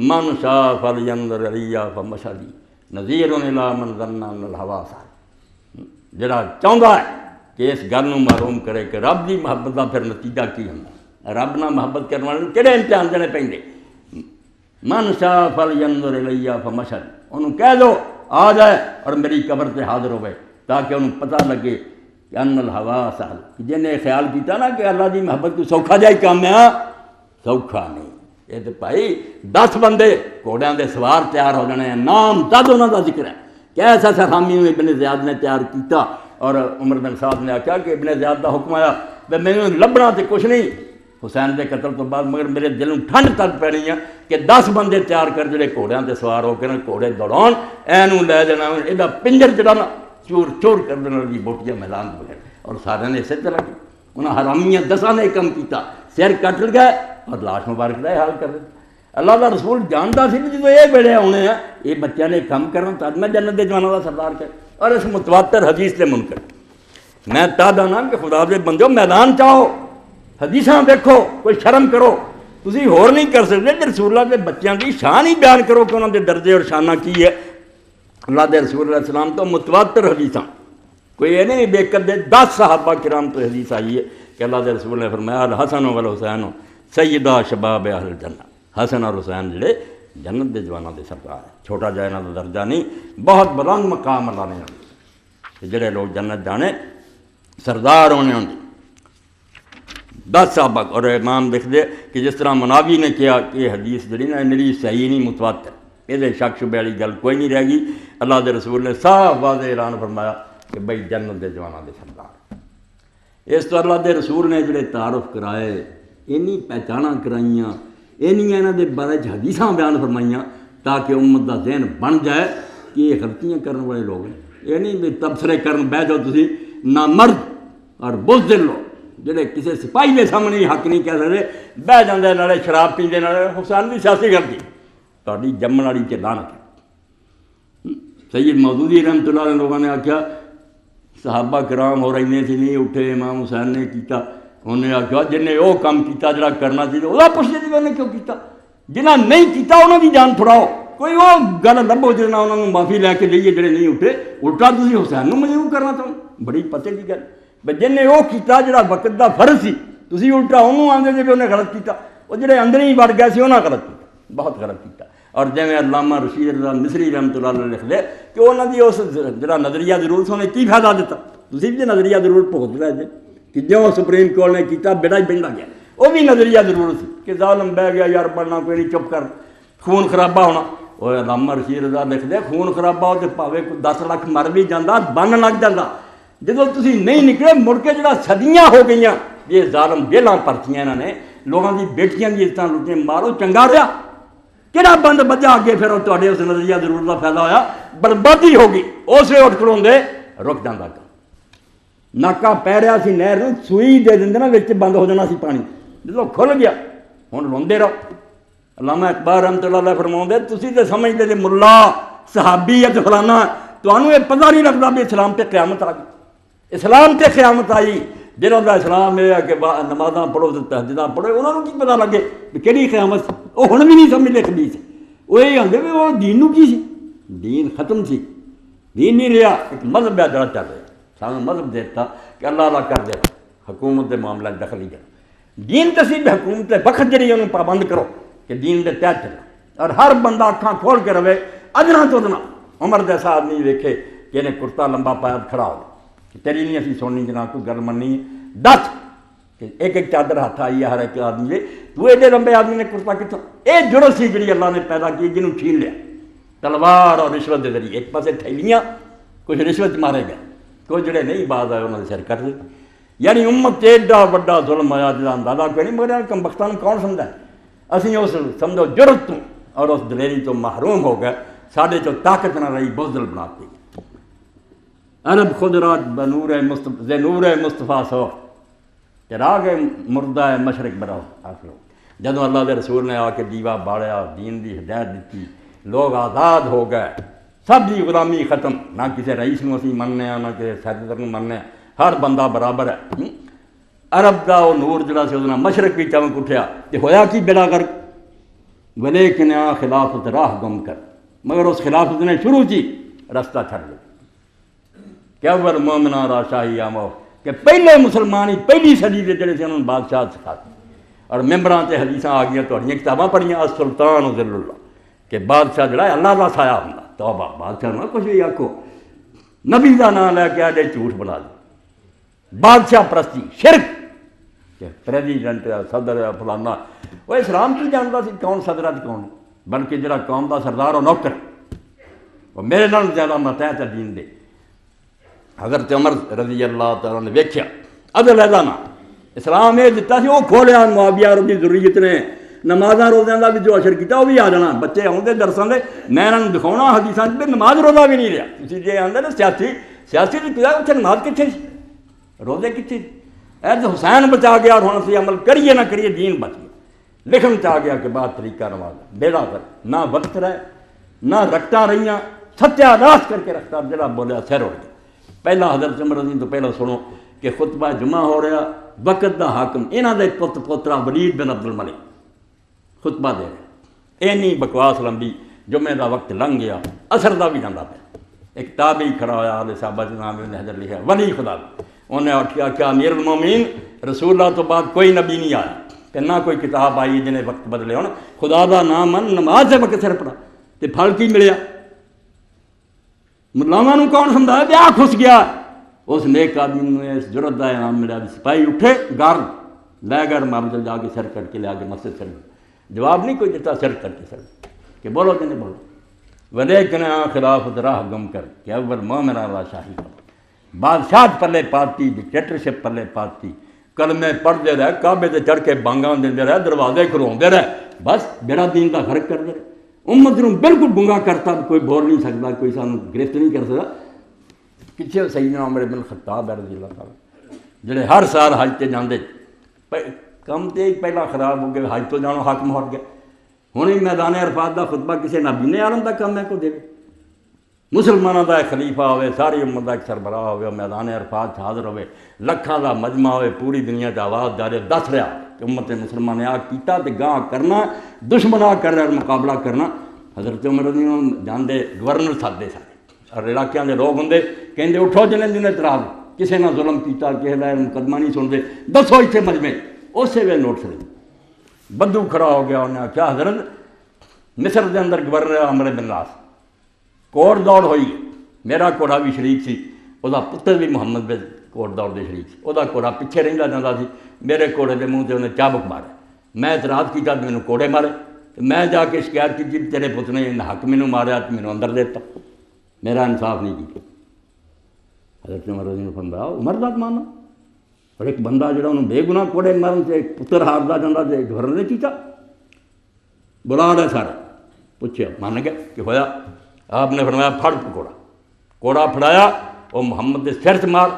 من شاء فلینظر الی فمشہدی نذیر الی من ظن ان الہوی صالح. جڑا چاہتا ہے کہ اس گل معلوم کرے کہ رب کی محبت کا پھر نتیجہ کی ہوتا، رب نہ محبت کرنے والے کہڑے امتحان دینے پہ. من شاء فلینظر الی فمشہد، انہوں کہہ دو آ جائے اور میری قبر سے حاضر ہوئے تاکہ انہوں پتہ لگے کہ ان الہوی سہل. جن نے خیال کیتا نا کہ اللہ کی محبت کو سوکھا جائی کام ہے، سوکھا نہیں. یہ تو بھائی 10 بندے گھوڑیاں دے سوار تیار ہو جانے ہیں، نام تد انہوں کا ذکر ہے کہ ایسا حامی ابن زیاد نے تیار کیتا. اور عمر بن سعد نے آخیا کہ ابن زیاد کا حکم آیا بھائی میں لبنا تو کچھ نہیں حسین کے قتل تو بعد، مگر میرے دل میں ٹھنڈ تک پینی ہے کہ 10 بندے تیار کر جڑے گھوڑیاں تے سوار ہو کے گھوڑے دوڑاؤ اینوں لے جانا یہ پنجر جڑا نا چور چور کر دینا جی بوٹیاں میدان بغیر. اور سارے نے اسے طرح کی انہیں حرامیاں 10 نے کم کیتا، سر کٹ گئے اور لاش مبارک کا حال کر دیا. اللہ کا رسول جانتا سی بھی جب یہ ویلے آنے ہیں یہ بچوں نے کم کرنا تد میں جنت دے جوانوں کا سردار کر. اور اس متواتر حدیث سے منکر میں تد آنا کہ خدا دے بندو میدان چاہو حدیثاں دیکھو، کوئی شرم کرو. تسی ہور نہیں کر سکتے کہ رسول اللہ کے بچوں کی شان ہی بیان کرو کہ انہوں کے درجے اور شانہ کی ہے. اللہ کے رسول علیہ السلام تو متواتر حدیثاں کوئی یہ نہیں بے قد 10 صحابہ کرام تو حدیث آئی ہے کہ اللہ کے رسول نے فرمایا الحسن والحسین سیدہ شباب اہل الجنہ. حسن اور حسین جڑے جنت دے جواناں دے سردار ہے، چھوٹا جا انہاں دا درجہ نہیں، بہت بلند مقام اللہ نے کہ جڑے لوگ جنت جانے سردار ہونے ہوندے 10 صحابہ۔ اور امام لکھ دے کہ جس طرح مناوی نے کیا کہ یہ حدیث جڑی نا میری صحیح نہیں متواتر، یہ شک شبے والی گل کوئی نہیں رہ گئی۔ اللہ دے رسول نے صاف واضح اعلان فرمایا کہ بھئی جنت دے جواناں دے سردار۔ اس تو اللہ دے رسول نے جڑے تعارف کرائے، اینی پہچاناں کرائیاں، اینی انہاں دے بارے حدیثاں بیان فرمائیاں تاکہ امت دا ذہن بن جائے کہ یہ غلطیاں کرنے والے لوگ ہیں۔ یہ نہیں بھی تبصرے کرن بہ جاؤ تسی نامرد اور بزدل لوگ جڑے کسی سپاہی دے سامنے ہی حق نہیں کہہ سکتے، بہ جاندے نالے شراب پیندے نالے حسین دی سیاسی کرتی تہاڈی جمن والی تے لعنت ہے۔ سید مودودی رحمۃ اللہ علیہ لوگوں نے آکھیا صحابہ کرام ہو رہے تھے نہیں اٹھے، امام حسین نے کیتا، انہوں نے آکھیا جن نے وہ کام کیتا جڑا کرنا چاہیے وہ پوچھتے تھے انہیں کیوں کیتا، جنہاں نہیں کیتا انہوں کی جان پھڑاؤ، کوئی وہ گل لبو جنا انہوں نے معافی لے کے لئیے جڑے نہیں اٹھے، الٹا تسی حسین مجبور کرنا چاہو، بڑی پتے کی گل بھئی جن نے وہ کیتا جڑا وقت دا فرض سی، تسی الٹا انہوں آندے جے کہ انہیں غلط کیتا، وہ جڑے اندر ہی بڑھ گئے سی انہاں غلط کیتا، بہت غلط کیتا۔ اور جیویں علامہ رشید رضا مصری رحمۃ اللہ علیہ لکھ لے کہ انہوں دی اس جڑا نظریہ ضرور سے انہیں کی فائدہ دیتا، تسی بھی نظریہ ضرور بھگت رہے جے کہ جو سپریم کورٹ نے کیتا بیڑا ہی بندا گیا، وہ بھی نظریہ ضرور سی کہ ظالم بہ گیا یار بننا کوئی نہیں چپ کر، خون خرابہ ہونا۔ وہ علامہ رشید رضا لکھ دے خون خرابہ ہو تے پاوے کوئی 10 لاکھ مر بھی جاندہ بن لگ جاندہ، جدو تسی نہیں نکلے مڑ کے جڑا صدیاں ہو گئیاں یہ ظالم جیلاں پرچیاں انہوں نے لوگوں کی بیٹیاں کی عزتاں لٹیں، مارو چنگا رہا کہڑا بند بجا اگے پھر تواڈے اس نظریہ ضرور کا فائدہ ہویا، بربادی ہوگی اس لیے اٹھ کھلوندے رک جاندہ کام۔ ناکا پی رہا سی نہر نوں سوئی دے دیندے نا وچ بند ہو جانا سی پانی، جدو کھل گیا ہن روندے رہو۔ علامہ اقبال رحمۃ اللہ علیہ فرماؤندے تسی تے سمجھدے جے ملا صحابی ہے تے فلانا، تانوں یہ پتہ نہیں لگدا بھی اسلام تے قیامت آ گئی، اسلام تے قیامت آئی، جنہوں کا اسلام یہ ہے کہ نمازاں پڑھو تے تہجداں پڑھو، انہوں نے کی پتہ لگے کہ کہڑی قیامت، وہ ہن بھی نہیں سمجھدے حدیث، وہ یہ آندے بھی وہ دین نوں کی سی، دین ختم سی، دین نہیں رہا، ایک مذہب ہے جڑا چل رہا، سانوں مذہب دیتا کہ اللہ اللہ کر دے حکومت دے معاملہ دخل ہی کرو، دین تصیب حکومت وقت جڑی انہوں پابند کرو کہ دین دے تحت چلو، اور ہر بندہ اکھاں کھول کے رہے ادنا تو ادنا عمر جیسا آدمی ویکھے کہ انہیں کرتا لمبا پایا کھڑا ہو کہ تیری نہیں اسی سننی جناب کوئی گل مننی ہے، دس کہ ایک ایک چادر ہاتھ آئی ہے ہر ایک آدمی دے، تو ایڈے لمبے آدمی نے کرتا کتوں، یہ جڑ سی جڑی اللہ نے پیدا کی جنہوں چھین لیا تلوار اور رشوت دے ذریعے، ایک پاسے تھیلیاں کچھ رشوت مارے گئے، کوئی جڑے نہیں باز آئے انہوں نے سر کر دیتے، یعنی امت ایڈا بڑا ظلم آیا جہاں اندازہ کوئی نہیں، مگر کم بختان کون سمجھا ہے، اسی اس سمجھو جرت تو اور اس دلیری تو محروم ہو گئے، ساڑھے جو طاقت نہ رہی بزدل بناتی عرب خود رات نور مصطفیٰ سو چراغ مردہ مشرق براؤ آخر جدوں اللہ دے رسول نے آ کے دیوا باڑیا، دین دی ہدایت دیتی، لوگ آزاد ہو گئے، سب دی غلامی ختم، نہ کسی رئیس نوں اسی مننے نہ کسی سیدر نوں مننے، ہر بندہ برابر ہے۔ عرب دا وہ نور جڑا سی اس مشرق بھی چمک اٹھیا تے ہویا کی بیڑا غرق، ولیکن خلافت راہ گم کر، مگر اس خلافت نے شروع کی رستہ چھڑ لیا کہ اول مومنہ را شاہی آمو کہ پہلے مسلمان ہی پہلی صدی دے جڑے سے انہوں نے بادشاہ سکھاتے، اور ممبراں تے حدیثاں آ گئیاں تہاڈیاں کتاباں پڑھیاں السلطان ذل اللہ کہ بادشاہ جڑا ہے اللہ دا سایہ ہوندا، توبہ بادشاہ نہ کچھ بھی آکھو، نبی دا نام لے کے آڈے جھوٹ بنا دے، بادشاہ پرستی شرک کہ پریزیڈنٹ صدر فلانا، وہ اسلام کی جانتا سی کون صدر ہے کون، بلکہ جڑا قوم دا سردار اور نوکر وہ میرے نال زیادہ متحد دین دے۔ حضرت عمر رضی اللہ تعالیٰ نے ویکھیا عدل اعلیٰ اسلام یہ دیتا سی، وہ کھولیا معاویہ رضی ضروریت نے نمازاں روزیاں دا بھی جو اشر کیتا وہ بھی آ جانا، بچے آؤندے درساں دے میں انہاں نوں دکھاؤنا حدیثاں وچ نماز روزہ بھی نہیں رہا، تسی جے آندے نا سیاسی دی کتاب اتنے نماز کتنے سی، روزے کتنے سی، ایسے حسین بچا گیا اور ہن اسی عمل کریے نہ کریے دین بچ گیا، لکھن چاہ گیا کہ بعد طریقہ نماز بیڑا کر نہ وقت رہے نہ رکھتا رہیاں، ستیہ ناش کر کے رکھتا جڑا بولیا سر اٹھ گیا۔ پہلا حضرت عمر رضی تو پہلے سنو کہ خطبہ جمعہ ہو رہا، وقت دا حاکم انہاں دے پوترا ولید بن عبد الملک خطبہ دے رہے، اینی بکواس لمبی، جمعے دا وقت لنگ گیا، اثر دا بھی جانا پہ، ایک تابعی کھڑا ہویا آل صحابہ کے نام ابن حجر لکھا ولی خدا، انہیں اٹھیا کہ امیر المومنین رسول اللہ تو بعد کوئی نبی نہیں آیا، کہ نہ کوئی کتاب آئی جنہیں وقت بدلے ہوں خدا دا نام من نماز سے وقت سر پڑا تو پھل کی ملیا ملاواں نوں کون سمجھایا بیاہ کھس گیا اس نیک آدمی نے اس جرت کا انعام ملیا سپاہی اٹھے گھر لے گھر مابجل جا کے سر کٹ کے لیا کے مسجد سر جواب نہیں کوئی دیتا سر کٹ کے سر کہ بولو جنہیں بولو ولیکن خلاف راہ گم کر کہ اول مومن اللہ شاہی کا بادشاہت پلے پاتی ڈکٹیٹرشپ پلے پاتی کلمے پڑھتے رہے کعبے تے چڑھ کے بانگاں دے رہے دروازے کھلوندے رہے بس بیڑا دین دا فرق کرتے رہے امت نوں بالکل گنگا کرتا کوئی بول نہیں سکتا کوئی سانو گرفت نہیں کر سکتا پیچھے سیدنا عمر بن الخطاب رضی اللہ تعالیٰ جڑے ہر سال حج تے جاندے کم تے پہلا خراب ہو گیا حج تو جانو حاکم ہٹ گیا ہوں ہی میدان عرفات دا خطبہ کسی نبی نے عالم دا کم ہے کو دے مسلمانوں دا ایک خلیفہ ہوئے ساری امت دا ایک سربراہ ہوئے میدان عرفات حاضر ہوئے لکھاں دا مجمع ہوئے پوری دنیا تے آواز جارے دس رہا کہ امت مسلمان نے آ کیتا تے گاہ کرنا دشمنا کر رہا مقابلہ کرنا حضرت عمر رضی اللہ عنہ جاندے گورنر سادے سارے اور علاقیاں دے لوگ ہوندے کہندے اٹھو جنہیں جنہیں اعتراض کسے نہ ظلم کیتا کسے دا مقدمہ نہیں سن دے دسو اتنے مجمع اسی ویلے نوٹس لے بدو کھڑا ہو گیا انہیں کیا حضرت مصر دے اندر گورنر عمرو بن العاص کوڑ دوڑ ہوئی میرا کوڑا بھی شریک سی وہ پتر بھی محمد بن کوڑ دوڑ دے شریک سی وہ کوڑا پیچھے رہندا جاتا سی میرے کوڑے دے منہ تے انہیں چابک مارے میں اعتراض کیتا تو مینوں کوڑے مارے میں جا کے شکایت کی تیرے پتر نے حق مینوں ماریا تو مینوں اندر دیتا میرا انصاف نہیں کیتا حضرت عمر رضی اللہ عنہ نے فرمایا عمر دا ماننا اور ایک بندہ جڑا انہوں بے گناہ کوڑے مارن سے ایک پتر ہاردا جاتا تے گورنر نے کیتا بلا رہے سارے پوچھے مان گیا کہ ہویا آپ نے فرمایا پھڑ کوڑا پھڑایا وہ محمد دے سر مار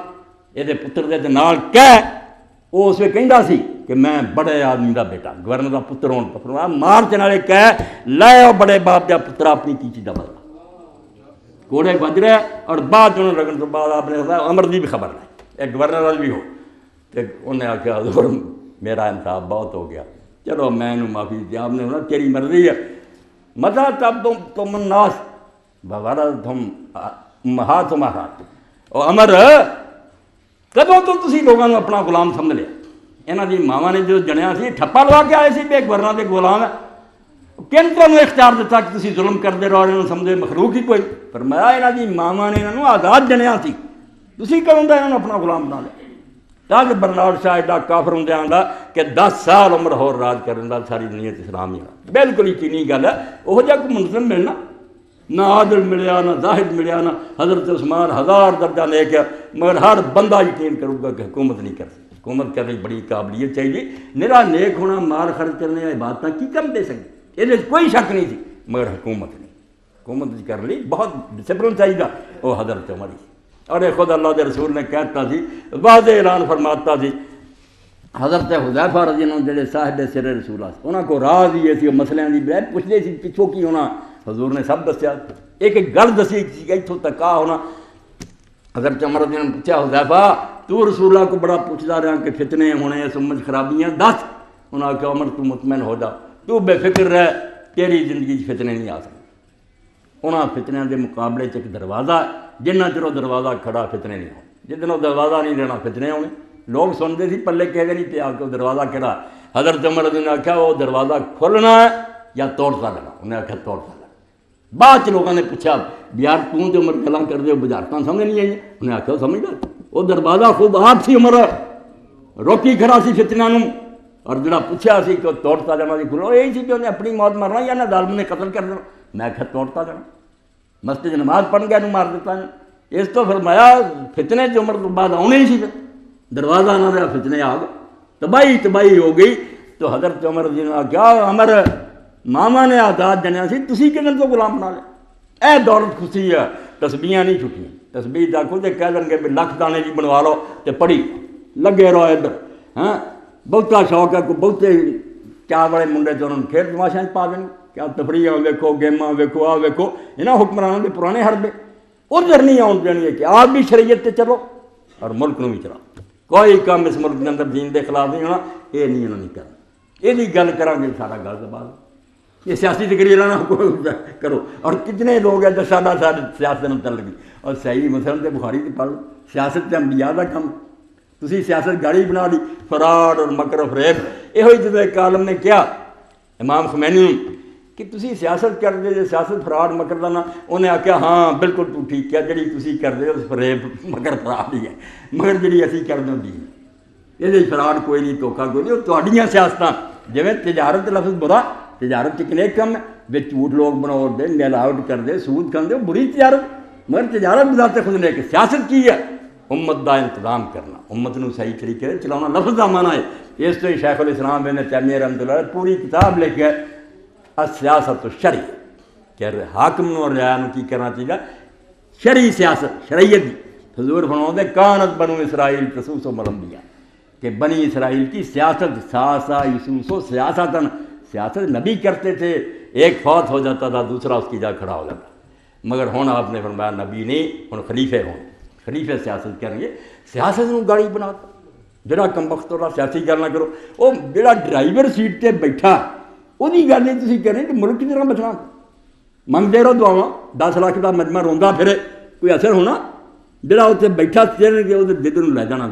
یہ پتر دے نال کہہ وہ اس میں کہندا سی کہ میں بڑے آدمی دا بیٹا گورنر دا پتر ہون پر فرمایا مار تے نالے کہہ لے او بڑے باپ دا پتر اپنی کی چیز دا بدلا کوڑے بج رہے اور بعد انہوں لگن تو بعد آپ نے عمر دی بھی خبر نہیں ایک گورنر والا بھی ہو کہ انہیں آخیا حضور میرا انصاف بہت ہو گیا چلو میں انہوں معافی دی آپ نے انہوں تیری مرضی ہے مزہ تب تم الناس بغرضہم امہاتہم آہات اور عمر کدوں تو تسی لوگوں نے اپنا غلام سمجھ لیا انہاں دی ماواں نے جو جنیا سی ٹھپا لوا کے آئے سی بے گورنر دے غلام ہے کن تمہیں اختیار دیتا کہ تسی ظلم کرتے رہو انہوں سمجھے مخلوق ہی کوئی فرمایا انہاں دی ماواں نے انہوں آزاد جنیا سی تسی کدوں دا انہوں اپنا غلام بنا لیا تاکہ برنارڈ شاہ ایڈا کافر ہوں آندا کہ 10 سال عمر ہور راج کرن دا ساری دنیا اسلام ہی بالکل یقینی گل ہے وہ جا کوئی منظم ملنا نہ عادل ملیا نہ زاہد ملیا نہ حضرت عثمان 1000 درجہ لے کے مگر ہر بندہ یقین کروں گا کہ حکومت نہیں کر سکتی حکومت کرنے بڑی قابلیت چاہیے میرا نیک ہونا مار خرچ کرنے عبادت کی کم دے سکتے یہ کوئی شک نہیں تھی مگر حکومت نہیں حکومت کر لی بہت ڈسپلن چاہیے وہ حضرت عمر ہی اور خود اللہ کے رسول نے کہتا سی واضح اعلان فرماتا سی حضرت حذیفہ رضی اللہ عنہ جڑے صاحب سر رسول انہوں کو راز ہی سی مسئلے کی بہت پوچھتے سی پچھوں کی ہونا حضور نے سب دسیا ایک ایک گل دسی کہ اتوں تک آ ہونا حضرت عمر رضی اللہ عنہ نے پوچھا حذیفہ تو رسول اللہ کو بڑا پوچھتا رہا کہ فتنے ہونے سمجھ خرابیاں دس انہوں نے کہا عمر تو مطمئن ہو جا تو بے فکر رہ تیری زندگی فتنے نہیں آ سکتے انہاں فتنیاں دے مقابلے چ ایک دروازہ جنہ چر وہ دروازہ کھڑا فتنے نہیں ہو جتنا وہ دروازہ نہیں رہنا فتنے ہونے لوگ سنتے سی پلے کہہ نہیں پیا کہ وہ دروازہ کہڑا حضرت عمر رضی اللہ عنہ نے آخیا وہ دروازہ کھولنا ہے یا توڑتا لینا انہیں آخیا توڑتا لینا بعد لوگوں نے پوچھا یار توں تو عمر گلاں کر دے بجارتاں سمجھ نہیں آئی انہیں آخیا سمجھدار وہ دروازہ خود آپ سی عمر روکی کھڑا سی فتنیاں نوں اور جڑا پوچھا سی کہ توڑتا جانا سی کھلو یہی سی کہ انہیں اپنی موت مرنا یا نہ ظالم نے قتل کر دینا میں آخیا توڑتا جانا مسجد نماز پڑھ گیا مار دیتا ہے اس تو فرمایا فتنے جو عمر تو بعد آنے ہی سی دروازہ نہ رہا فتنے آ گئے تباہی ہو گئی تو حضرت عمر رضی اللہ عنہ کیا عمر ماما نے آزاد جنیا سی تسی کدھر تو غلام بنا لے اے دولت خوشی ہے تسبیحاں نہیں چھٹیاں تسبیح دیکھو تو کہہ دیں گے بھی لکھ دانے جی بنوا لو تو پڑھی لگے رہو ادھر ہاں بہتا شوق ہے کوئی بہتے چار والے منڈے تو انہوں نے کھیل تماشا پا دیں کیا تفریح ویکو گیماں ویکو آ ویکو یہاں حکمرانوں کے پرانے حربے ادھر نہیں آن دینی ہے کہ آپ بھی شریعت تے چلو اور ملک نو بھی چلاؤ کوئی کام اس ملک کے اندر دین دے خلاف نہیں ہونا یہ نہیں انہوں نے کرنا یہ گل کریں گے سارا گل تو بعد یہ سیاسی تقریر نہ کرو اور کتنے لوگ ہیں جو سارا سیاست میں چل گئی اور صحیح مسلم تے بخاری تے پڑھ لو سیاست تے انبیاء دا کم تسی سیاست گاڑی بنا لی فراڈ اور مکر و فریب. یہ ہوئی جب ایک عالم نے کیا امام خمینی کہ تسی سیاست کر دے جے سیاست فراڈ مکر دا نا. انہیں آخیا ہاں بالکل تو ٹھیک کیا جڑی تسی کر دے اس فریب مکر فراڈ ہی ہے مگر جڑی اسی کر دوں دی یہ فراڈ کوئی نہیں دھوکھا کوئی نہیں. وہ تھوڑیاں سیاستاں جویں تجارت لفظ برا تجارت چ کنے کم ہے وچ جھوٹ لوگ بناؤ دے ملاوٹ کر دے سود کر دے بری تجارت مگر تجارت بذات خود نے کہ سیاست کی ہے امت دا انتظام کرنا امت نو صحیح طریقے سے چلانا لفظ دا معنی ہے. اس تو ہی شیخ الاسلام ابن تیمیہ رحمۃ اللہ علیہ پوری کتاب لکھی ہے السیاست الشرعی کہ حاکم نو اور رعایا نو کی کرنا چاہیے شرعی سیاست شریعت دی. حضور فرماتے کانت بنو اسرائیل تسوس و الانبیاء کہ بنی اسرائیل کی سیاست ساسا یسوس و سیاستاً سیاست نبی کرتے تھے. ایک فوت ہو جاتا تھا دوسرا اس کی جگہ کھڑا ہو جاتا. مگر ہوں آپ نے فرمایا نبی نہیں ہوں خلیفے ہوں خلیفے سیاست کریں گے. سیاست نو گاڑی بنا جڑا کم وقت والا سیاسی گل نہ کرو. وہ جڑا ڈرائیور سیٹ تے بیٹھا وہی گل نہیں تھی کریں کہ ملک کی طرح بچنا منگتے رہو دعاواں 10 لاکھ کا مجمع روندا پھرے کوئی اثر ہونا. جڑا اتنے بیٹھا چیرن کے وہ جدھر لے جانا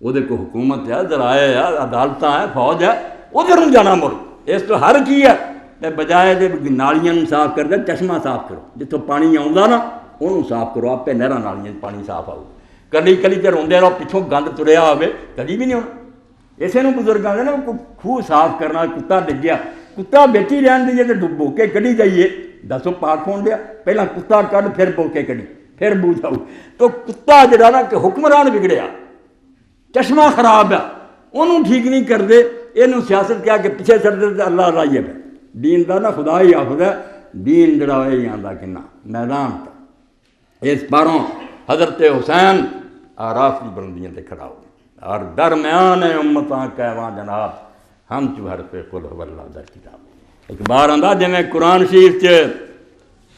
وہ کوئی حکومت ہے ذرائع ہے عدالت ہے فوج ہے ادھر جانا ملک. اس تو ہر کی ہے بجائے دے نالیاں صاف کر دے چشمہ صاف کرو جتوں پانی آؤں نا انہوں صاف کرو آپ نہراں نالیاں پانی صاف آؤ. کلی کلی تے روندے رہو پچھوں گند تریا ہوئے کدی بھی نہیں ہونا. اسے نوں بزرگ آدھے نا خوہ صاف کرنا کتا ڈگ گیا کتا بیٹھی رہن دیجیے تو ڈبو کے کڈی جائیے دسو پاک ہون دیا پہلا کتا کڈ پھر بو کے کڈی پھر بو جاؤ. تو کتا جڑا نا کہ حکمران بگڑیا چشمہ خراب ہے انہوں ٹھیک نہیں کرتے. یہ سیاست کیا کہ پیچھے چڑھ دے اللہ لائیے پہ دین دا نا خدا ہی آخر ہے دین جڑا یہ آتا کہ میدان تا اس پاروں حضرت حسین آراف کی بلندیاں تے کھڑا ہو اور درمیان امتاں کہواں جناب ہم چوہر پہ قل هو اللہ دا کتاب. ایک بار آندا جی میں قرآن شریف چ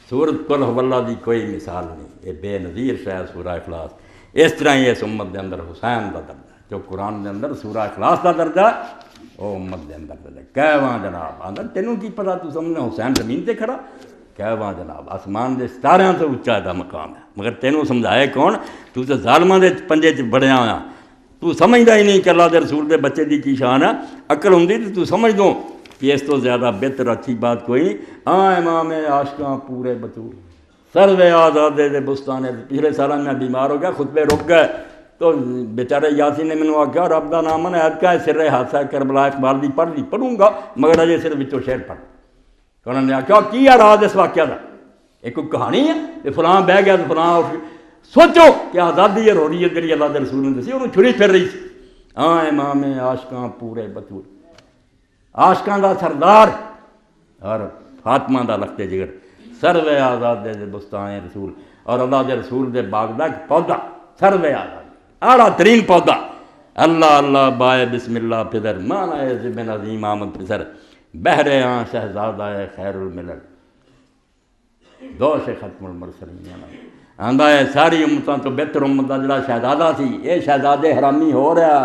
سورت قل هو اللہ دی کوئی مثال نہیں یہ بے نظیر شاید سورہ اخلاص. اس طرح ہی اس امت دے اندر حسین دا درجہ جو قرآن دے اندر سورہ اخلاص دا درجہ وہ امت دے اندر درجہ کہواں جناب آندا تینوں کی پتہ تو سمجھنا حسین زمین تے کھڑا کہواں جناب آسمان دے ستاریاں تو اچا دا مقام ہے مگر تینوں سمجھائے کون تو تے ظالماں دے پنجے چ بڑیا ہویا تو سمجھدا ہی نہیں کہ اللہ دے رسول دے بچے دی کی شان ہے. عقل ہوندی تے تو سمجھ دو کہ اس تو زیادہ بہتر اچھی بات کوئی نہیں. امام عاشقاں پورے بطور سرو آزادے دے بستانے. پچھلے سالہ میں بیمار ہو گیا خطبے رک گئے تو بیچارے یاسین نے مینوں آخیا رب دا نام عنایت کا سر حادثہ کربلا اقبال دی پڑھوں گا مگر اجے صرف وچوں شعر پڑھ. انہوں نے آخیا کی ہے راز اس واقعہ کا ایک کوئی کہانی ہے کہ فلاں بہ گیا تو فلاں سوچو کہ آزادی ہے روڑی ہے جڑی اللہ دے رسول نے دسی انہوں چھری پھر رہی سی. امام عاشقاں پورے بطور عاشقاں دا سردار اور فاطمہ دا لخت جگر سرو آزادے دے بستان رسول اور اللہ دے رسول دے باغ دا ایک پودا سرو آزاد اعلیٰ ترین پودا اللہ اللہ بائے بسم اللہ پدر مانا بن عظیم آمد پسر بہر آن شہزادہ خیر الملل دوش ختم المرسلین. آندا ہے ساری امتاں تو بہتر امت دا جڑا شہزادہ سی یہ شہزادے حرامی ہو رہا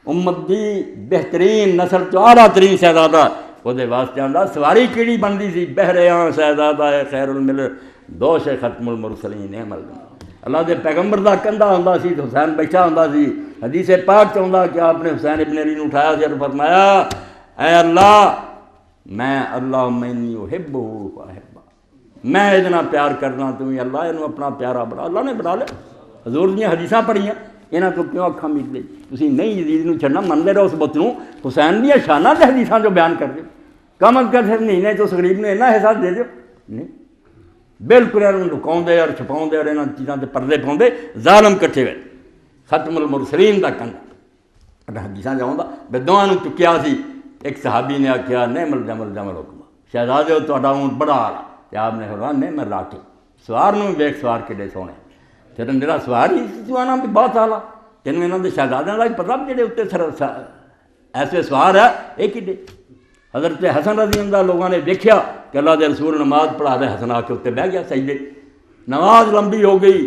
امت دی بہترین نسل تو اعلیٰ ترین شہزادہ وہ دے واسطے آندا سواری کیڑی بندی سی بہر آن شہزادہ خیر الملل دوش ختم المرسلین عمل. اللہ دے پیغمبر دا کندھا ہوندا سی تو حسین بیٹھا ہوندا سی. حدیث پاک چ ہوندا کہ آپ نے حسین ابن علی نو اٹھایا سی اور فرمایا اے اللہ میں اللہم انی احبہ واحبہ میں اتنا پیار کرنا تمہیں اللہ یہ اپنا پیارا بنا. اللہ نے بنا لیا. حضور دیاں حدیثاں پڑھیاں یہاں کو کیوں اکھاں مید لے تسی نہیں یزید نو چھڑنا من لے رہو اس بت نو حسین دیاں شاناں تے حدیثاں جو بیان کر دیو کم از کم مہینے تو غریب نے اتنا احساس دے دیو نہیں بالکل انہوں لکاؤندے اور چھپاؤندے اور انہاں چیزاں تے پردے پاؤندے ظالم کٹھے ہوئے ختم المرسلین دا کنڈا حدیثاں جاؤں دا بے دوہاں نو چکیا سی. ایک صحابی نے آخیا نعم الجمل جمل حکم شہزادے ہو تہاڈا اونٹ بڑا آلا تے آپ نے فرمایا نعم الراکب سوار نو ویکھ سوار کڈے سونے پھر میرا سوار ہی سوانا بھی بہت آلا تینوں انہاں دے شہزادیاں دا بھی پتہ جڑے اتنے ایسے سوار ہے یہ کڈے. حضرت حسن رضی اللہ لوگوں نے دیکھا کہ اللہ دے رسول نماز پڑھا رہے حسن آ کے اتنے بہ گیا سجدے نماز لمبی ہو گئی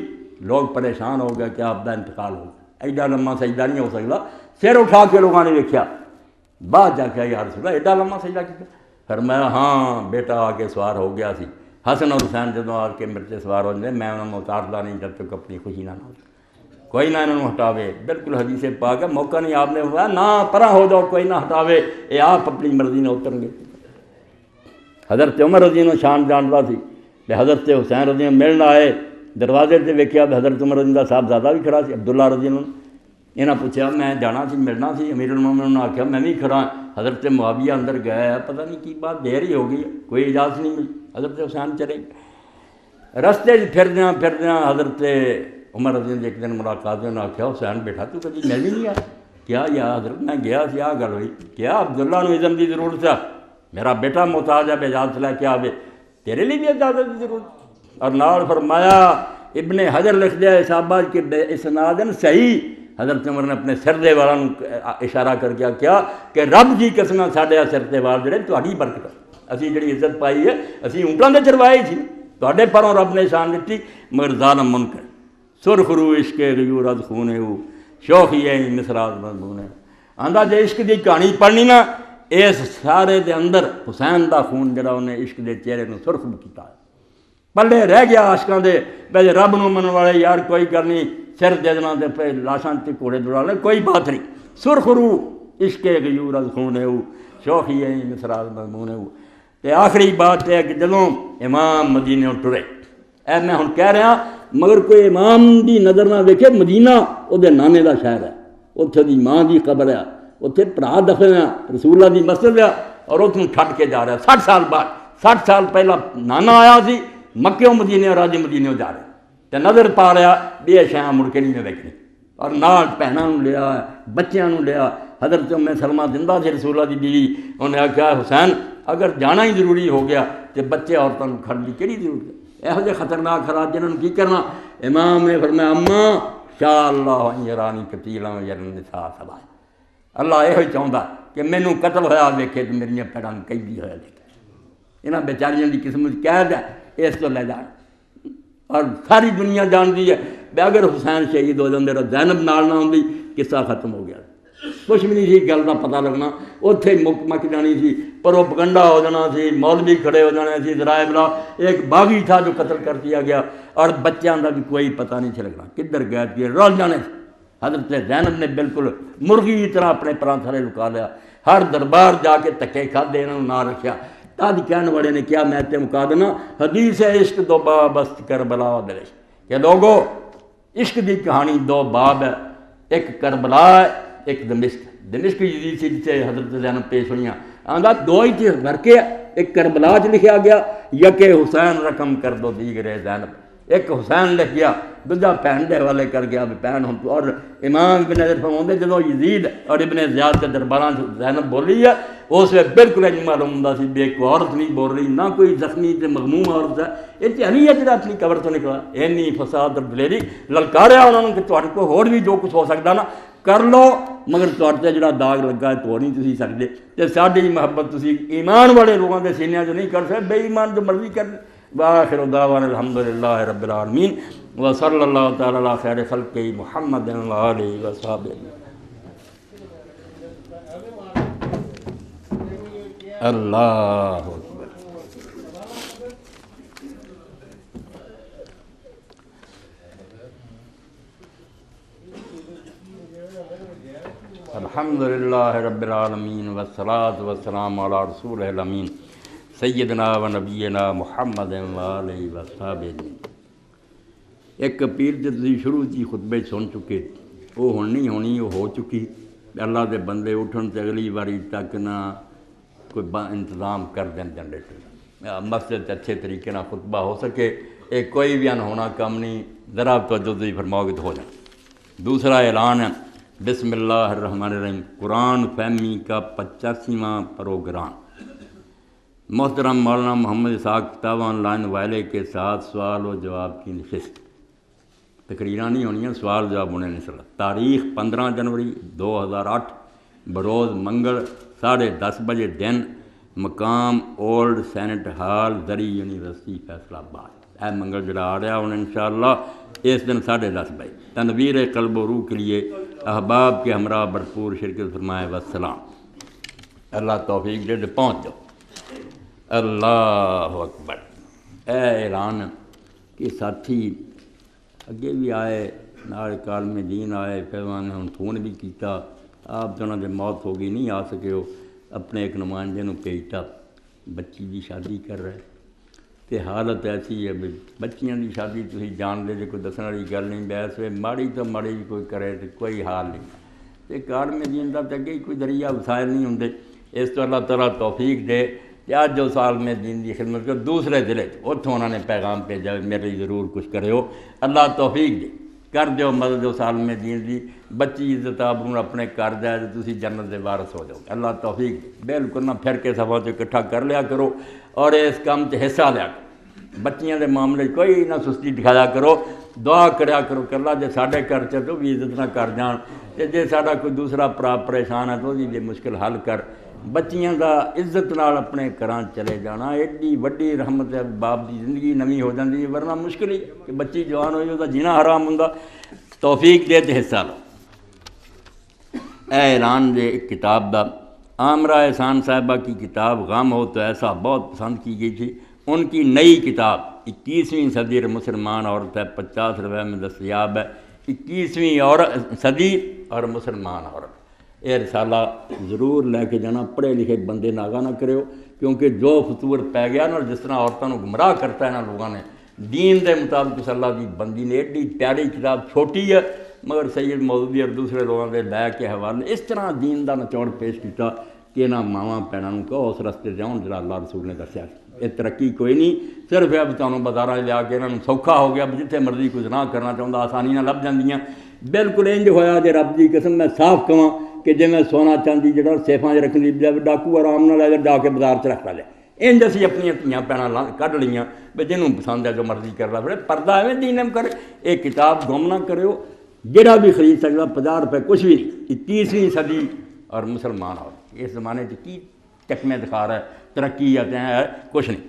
لوگ پریشان ہو گئے کہ آپ دا انتقال ہو گیا ایڈا لمبا سجدہ نہیں ہو سکتا. سر اٹھا کے لوگوں نے دیکھا بعد جا کے یا رسول اللہ ایڈا لمبا سجدہ کیا فرمایا ہاں بیٹا آ کے سوار ہو گیا سی. حسن اور حسین جدوں آ کے میرے سوار ہو جائے میں انہوں نے اتارتا نہیں جب تک اپنی خوشی نہ ہو. کوئی نہ انہوں ہٹاوے، بالکل حدیث پاک ہے، موقع نہیں آپ نے ہوا نہ پرا ہو جاؤ کوئی نہ ہٹاوے، یہ آپ اپنی مرضی نہ اترن گے۔ حضرت عمر رضی اللہ شان جانتا سی کہ حضرت حسین رضی اللہ ملنا آئے، دروازے سے ویکھیا کہ حضرت عمر رضی اللہ صاحبزادہ بھی کھڑا سی، عبداللہ رضی اللہ، انہاں پوچھا میں جانا سی ملنا سی، امیر المومنین نے آکھیا میں بھی کھڑا، حضرت معاویہ اندر گیا، پتہ نہیں کی بات دیر ہی ہو گئی، کوئی اجازت نہیں ملی، حضرت حسین چلے گئے۔ رستے پھردیاں حضرت عمر رضی اللہ ایک دن ملاقات میں آکھیا حسین بیٹھا تو کبھی مل ہی نہیں آیا، کیا یا حضرت میں گیا سی آ گل ہوئی، کیا عبداللہ نو اذن دی ضرورت ہے، میرا بیٹا محتاج ہے اجازت لے کے آوے، تیرے لیے بھی اجازت کی ضرورت، اور نال فرمایا ابن حجر لکھ دیا اصابہ کہ بے اسنادن صحیح، حضرت عمر نے اپنے سردے والوں اشارہ کر کے کیا کہ رب کی قسم ساڈے سردے وال جڑے تہاڈی برکت، اسی جڑی عزت پائی ہے اسی اونٹاں دے چروائی سی، تہاڈے پروں رب نے شان دتی، مگر ظالم منکر سرخ رو عشق غیور از خونے ہو شوخی ہے مصراز مضمون ہے، آندا جے عشق دی کہانی پڑھنی نا اس سارے دے اندر حسین دا خون جڑا انہیں عشق دے چہرے نو سرخ کیتا ہے، پلے رہ گیا عاشقاں دے بے رب نو منن والے یار کوئی گل نہیں، سر دے دینا تے پھر لاشاں تے گھوڑے دوڑا لے کوئی بات نہیں، سرخ رو عشق غیور از خونے ہو شوخی ہے مصراز مضمون ہے۔ تے آخری بات ہے کہ جدوں امام مدینے ٹرے، اے میں ہن کہہ رہا مگر کوئی امام دی نظر نہ ویکھے، مدینہ او دے نانے دا شہر ہے، اتھے دی ماں دی قبر ہے، اتھے بھرا دفن ہے، رسول اللہ دی مسجد ہے، اور اتھوں چھڈ کے جا رہا ہے 60 سال بعد، 60 سال پہلا نانا آیا سی مکیوں مدینے اور راجے مدینے جا رہے تے نظر پا رہا بھی یہ شیاں مڑ کے نہیں میں ویکھنی، اور نال بہنوں لیا بچیاں لیا، حضرت ام سلمہ زندہ سی رسول اللہ دی بیوی، انہیں آخیا حسین اگر جانا ہی ضروری ہو گیا تو بچے عورتوں کو کھڑ دی کہڑی ضرورت ہے، یہو جہے خطرناک حالات جنہوں نے کی کرنا۔ امام نے فرمایا اماں شاء اللہ یرانی قتیلا یرن النساء سبا، اللہ یہ چاہتا کہ مینوں قتل ہویا ویکھے تو میری پیڑاں قیدی ہویا دیکھے، انہاں بیچاریاں دی قسمت قید ہے، اس تو لے جان، اور ساری دنیا جانتی ہے کہ اگر حسین شہید ہو جاندے تو زینب نال نہ ہوندی قصہ ختم ہو گیا، کچھ بھی نہیں سی گل کا پتہ لگنا، اتھے مک جانی سی، پروپگنڈا ہو جانا سی، مولوی کھڑے ہو جانے سی، ذرائع ابلاغ، ایک باغی تھا جو قتل کر دیا گیا، اور بچیاں کا بھی کوئی پتہ نہیں سی لگنا کدھر گئے تھے، رل جانے سے۔ حضرت زینب نے بالکل مرغی کی طرح اپنے پراں تھلے لکا لیا، ہر دربار جا کے تکے کھادے انہوں نے نہ رکھا، تاج کہنے والے نے کیا میں تے مکا دینا، حدیث عشق دو باب است کربلا و دلش، کہ لوگو عشق دی کہانی دو باب ہے، ایک کربلا ہے ایک دمشق یزید سے جسے حضرت زینب پیش ہوئیاں، آندا دو ہی چیز بھر کے ایک کربلا چ لکھا گیا، یک حسین رقم کر دو دیگرے زینب، ایک حسین لکھ گیا دوجا بہن دے حوالے کر گیا بھی بہن ہوں، اور امام ابن حجر فرماتے جدو یزید اور ابن زیاد کے درباراں زینب بولی ہے اس میں بالکل نہیں معلوم ہوندا سی بھی ایک عورت نہیں بول رہی، نہ کوئی زخمی تے مغموم عورت ہے، یہ علی ہے جڑا اپنی قبر تو نکلا، اینی فساد اور دلیری للکاریا انہوں نے کہ تہاڈے کو ہور بھی جو کچھ ہو سکتا نا کر لو، مگر تہاڈے جڑا داغ لگا ہے تو نہیں تسی سکدے، تے ساڈی محبت تسی ایمان والے لوگوں دے سینیاں جو نہیں کر سکتے، بے ایمان جو مرضی کر، وآخر دعوانا الحمدللہ رب العالمین وصلی اللہ تعالی علی خیر خلق محمد وآلہ وصحبہ اللہ اکبر۔ الحمدللہ رب العالمین والصلاة والسلام علی رسول الامین سیدنا و نبینا محمد وآلہ وصحبہ۔ ایک پیر جو تسی شروع کی خطبے سن چکے وہ ہن نہیں ہونی، وہ ہو چکی، اللہ دے بندے اٹھن تے اگلی باری تک نہ کوئی انتظام کر دیں جنریٹر، مسجد اچھے طریقے نہ خطبہ ہو سکے، ایک کوئی بھی انہونا کام نہیں، ذرا توجہ تسی فرماؤ گے تو ہو جائے۔ دوسرا اعلان ہے بسم اللہ الرحمن الرحیم، قرآن فہمی کا 85واں پروگرام محترم مولانا محمد اسحاق کتاب آن لائن والے کے ساتھ سوال و جواب کی نشست، تقریراں نہیں ہونیاں، سوال جواب ہونے نہیں سکتا۔ تاریخ 15 جنوری 2008 بروز منگل 10:30 بجے دن، مقام اولڈ سینٹ ہال زری یونیورسٹی فیصل آباد۔ اے منگل جڑا آ رہا انہیں انشاءاللہ اس دن 10:30 بجے تنویر قلب و روح کے لیے احباب کے ہمراہ بھرپور شرکت فرمائے والسلام۔ اللہ توفیق دے پہنچ جاؤ۔ اللہ اکبر۔ اے اعلان کہ ساتھی اگے بھی آئے نال کالم دین آئے، پھر انہوں نے ہن فون بھی کیتا، آپ تو انہوں نے موت ہو گئی نہیں آ سکے، ہو اپنے ایک نمائندے نو بھیجتا، بچی دی شادی کر رہے تے حالت ایسی ہے بھی بچیاں دی شادی تسی جان دے، کوئی دسن والی گل نہیں، بحث ہوئے ماڑی تو ماڑی بھی کوئی کرے تو کوئی حال نہیں، تے کالم دین دا تے اگے کوئی ذریعہ وسائل نہیں ہوندے، اس تو اللہ تعالیٰ توفیق دے کہ اج جو عالم دین دی خدمت کر دوسرے ضلع اتوں انہوں نے پیغام بھیجا میرے لیے ضرور کچھ کرے ہو، اللہ توفیق دے کر دیو مدد اس عالم دین دی، بچی عزت آبرو اپنے کر جائے تو تسی جنت دے وارث ہو جاؤ، اللہ توفیق دے، بالکل نہ پھر کے صفحہ سے اکٹھا کر لیا کرو اور اس کام سے حصہ لیا کرو، بچیاں دے معاملے کوئی نہ سستی دکھایا کرو، دعا کریا کرو کہ اللہ جے ساڈے گھر چ تو بھی عزت نہ کر جان، تے جے ساڈا کوئی دوسرا پرا پریشان ہے تو وہی جے مشکل حل کر، بچیاں دا عزت نال اپنے گھراں چلے جانا ایڈی وڈی رحمت ہے، باپ دی زندگی نویں ہو جاندی، ورنہ مشکل ہی کہ بچی جوان ہوئی وہ جینا حرام ہوندا، توفیق دے تے حصہ لو۔ اے ایران دے ایک کتاب دا عامرہ احسان صاحبہ کی کتاب غم ہو تو ایسا بہت پسند کی گئی تھی، ان کی نئی کتاب 21ویں صدی مسلمان عورت ہے، 50 روپے میں دستیاب ہے، 21ویں صدی اور مسلمان عورت، یہ رسالہ ضرور لے کے جانا، پڑھے لکھے بندے ناغا نہ کرو، کیونکہ جو فطور پی گیا نا جس طرح عورتوں گمراہ کرتا ہے نا لوگوں نے دین دے مطابق، اس اللہ دی بندی نے ایڈی پیاری کتاب، چھوٹی ہے مگر سید مودودی اور دوسرے لوگوں کے لے کے حوالے اس طرح دین دا نچوڑ پیش کیتا کہ نہ ماواں بھیناں نوں کہو اس رستے جاؤں جڑا اللہ رسول نے دسیا، یہ ترقی کوئی نہیں، صرف اب تمہیں بازاراں لیا کے انہوں سوکھا ہو گیا، جتھے مرضی کوئی گناہ کرنا چاہتا آسانی نہ لب جاندیاں، بالکل انج ہویا جے رب دی قسم میں صاف کہاں کہ جی میں سونا چاندی جڑا سیفاں چ رکھن دی بجائے ڈاکو آرام نہ لے جا کے بازار چ رکھ لے، انج اسی اپنی دھیاں بھیناں کڈھ لیاں بھی جنوں پسند ہے جو مرضی کر لا، پھر پردہ ایویں دین کرے، یہ کتاب گم نہ کرو، جہاں بھی خرید سکتا 50 روپے کچھ بھی نہیں، 21ویں صدی اور مسلمان ہو، اس زمانے سے کی چکمے دکھا رہا ہے، ترقی ہے کچھ نہیں۔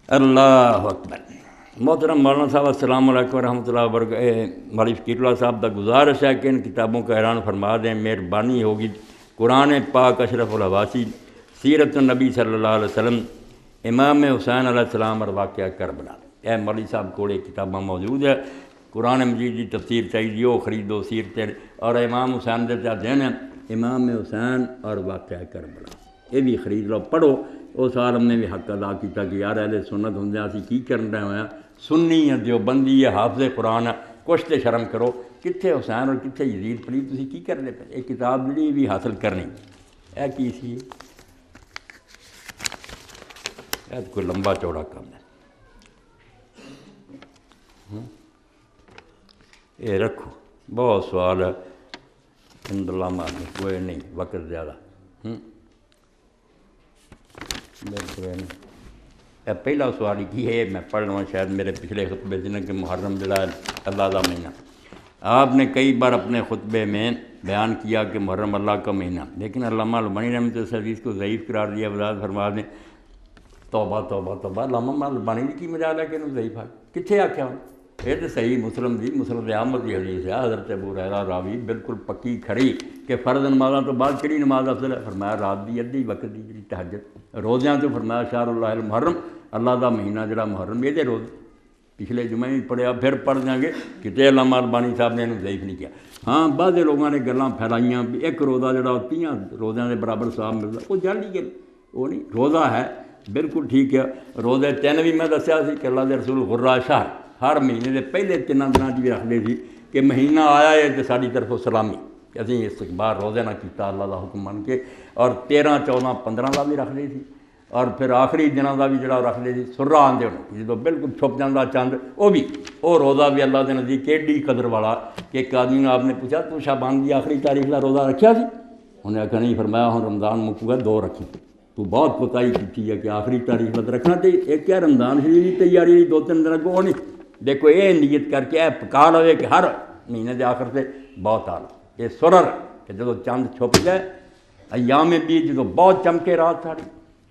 اللہ اکبر۔ محترم مولانا صاحب السلام علیکم ورحمۃ اللہ وبرکاتہ، مولوی فقیر اللہ صاحب کا گزارش ہے کہ ان کتابوں کا اعلان فرما دیں، مہربانی ہوگی۔ قرآن پاک اشرف الحواسی، سیرت النبی صلی اللہ علیہ وسلم، امام حسین علیہ السلام اور واقعہ کربلا، اے مولوی صاحب کو کتاباں موجود ہے، قرآن مجید کی تفسیر چاہیے وہ خریدو، سیرتیں اور امام حسین دے دین امام حسین اور واقعہ کربلا، یہ بھی خرید لو، پڑھو۔ اس عالم نے بھی حق ادا کیتا کہ یار اہل سنت ہوندے اسی کی کرن رہے ہوئے، سنی ہے، دیوبندی ہے، حافظ قرآن ہے، کچھ تے شرم کرو، کتنے حسین اور کتنے یزید پڑھی تسی کی کرنے پہ، یہ کتاب جڑی بھی حاصل کرنی، اے کی سی، اے کوئی لمبا چوڑا کام ہے، یہ رکھو، بہت سوال ہے، الحمدللہ مارنے کوئی نہیں، وقت زیادہ بالکل نہیں۔ یہ پہلا سوال ہی کی ہے، میں پڑھ لوں شاید میرے پچھلے خطبے سے کہ محرم جڑا ہے اللہ کا مہینہ، آپ نے کئی بار اپنے خطبے میں بیان کیا کہ محرم اللہ کا مہینہ، لیکن علامہ البانی رحمۃ اللہ اس حدیث کو ضعیف قرار دیا، وضاحت فرما دیں۔ توبہ توبہ توبہ، علامہ البانی کی مجال ہے کہ انہوں ضعیف ہے، کتنے آخیا ہوں، یہ تو صحیح مسلم دی، مسلم احمد کی حدیث ہے، حضرت ابو ہریرہ راوی بالکل پکی کھڑی کہ فرض نمازاں تو بعد کہڑی نماز افضل ہے، فرمایا رات دی ادھی وقت دی جی تہجد، روزیاں تو فرمایا شہر اللہ المحرم، اللہ دا مہینہ جڑا محرم، یہ روز پچھلے جمعے بھی پڑھیا، پھر پڑھ جائیں گے، کتنے علامہ البانی صاحب نے انہوں ضعیف نہیں کیا۔ ہاں بعض لوگوں نے گلاں پھیلائیاں بھی ایک روزہ جڑا 30 روزیاں دے برابر ثواب ملتا، وہ جعلی گل، وہ نہیں، روزہ ہے بالکل ٹھیک ہے، روزے 3 بھی میں دسیا سی کہ اللہ دے رسول غرہ شہر ہر مہینے دے پہلے 3 دنوں بھی رکھتے تھی کہ مہینہ آیا ہے تو ساری طرفوں سلامی، اسی استقبال روزے نہ کیتا اللہ کا حکم من کے، اور 13 14 15 کا بھی رکھتے تھی، اور پھر آخری دنوں کا بھی جڑا رکھتے تھی سرا آدھے ہونے جدو بالکل چھپ جاتا چند، وہ روزہ بھی اللہ کے نزدیک ایڈی قدر والا کہ ایک آدمی نے آپ نے پوچھا تو شعبان کی آخری تاریخ کا روزہ رکھیا سی، انہیں آخیا نہیں، فرمایا ہوں رمضان مکو گا 2 رکھی، تو بہت کوتاہی کی ہے کہ آخری تاریخ کا رکھنا چاہیے، ایک کیا رمضان شریف کی تیاری 2-3 دن اگوں نہیں، دیکھو یہ نیت کر کے پکا لو کہ ہر مہینے کے آخر سے بہت آل یہ سرر کہ جدو چند چھپ جائے، ایام بھی جدو بہت چمکے رات ساری،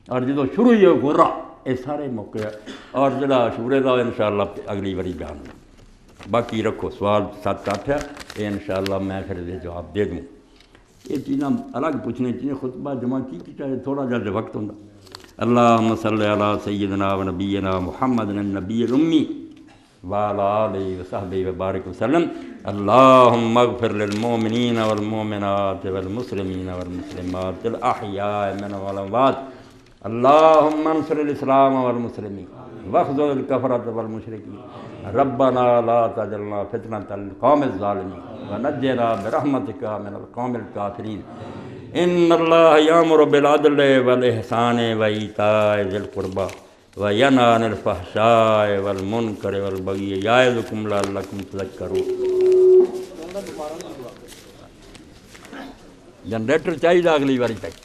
اور جدو شروع ہی ہو غرہ، یہ سارے موقع ہے، اور جڑا عاشورے دا انشاءاللہ اگلی باری بیان ہو، باقی رکھو سوال 7-8 ہے، یہ انشاءاللہ میں پھر یہ جواب دے دوں، یہ چیزاں الگ پوچھنے چاہیے، خطبہ جمع کی چاہے تھوڑا جا وقت ہوتا۔ اللہم صلی علی سیدنا و نبینا محمد النبی الامی وعلى آله وصحبه وبارك وسلم. اللهم اغفر للمؤمنين والمؤمنات والمسلمين والمسلمات الأحياء منهم والأموات. اللهم انصر الإسلام والمسلمين واخذل الكفرة والمشركين. ربنا لا تجعلنا فتنة للقوم الظالمين ونجنا برحمتك من القوم الكافرين. إن الله يأمر بالعدل والإحسان وإيتاء ذي القربى وينهى عن الفحشاء والمنكر والبغي يعظكم لعلكم تذكرون. جنریٹر چاہیے اگلی باری تک.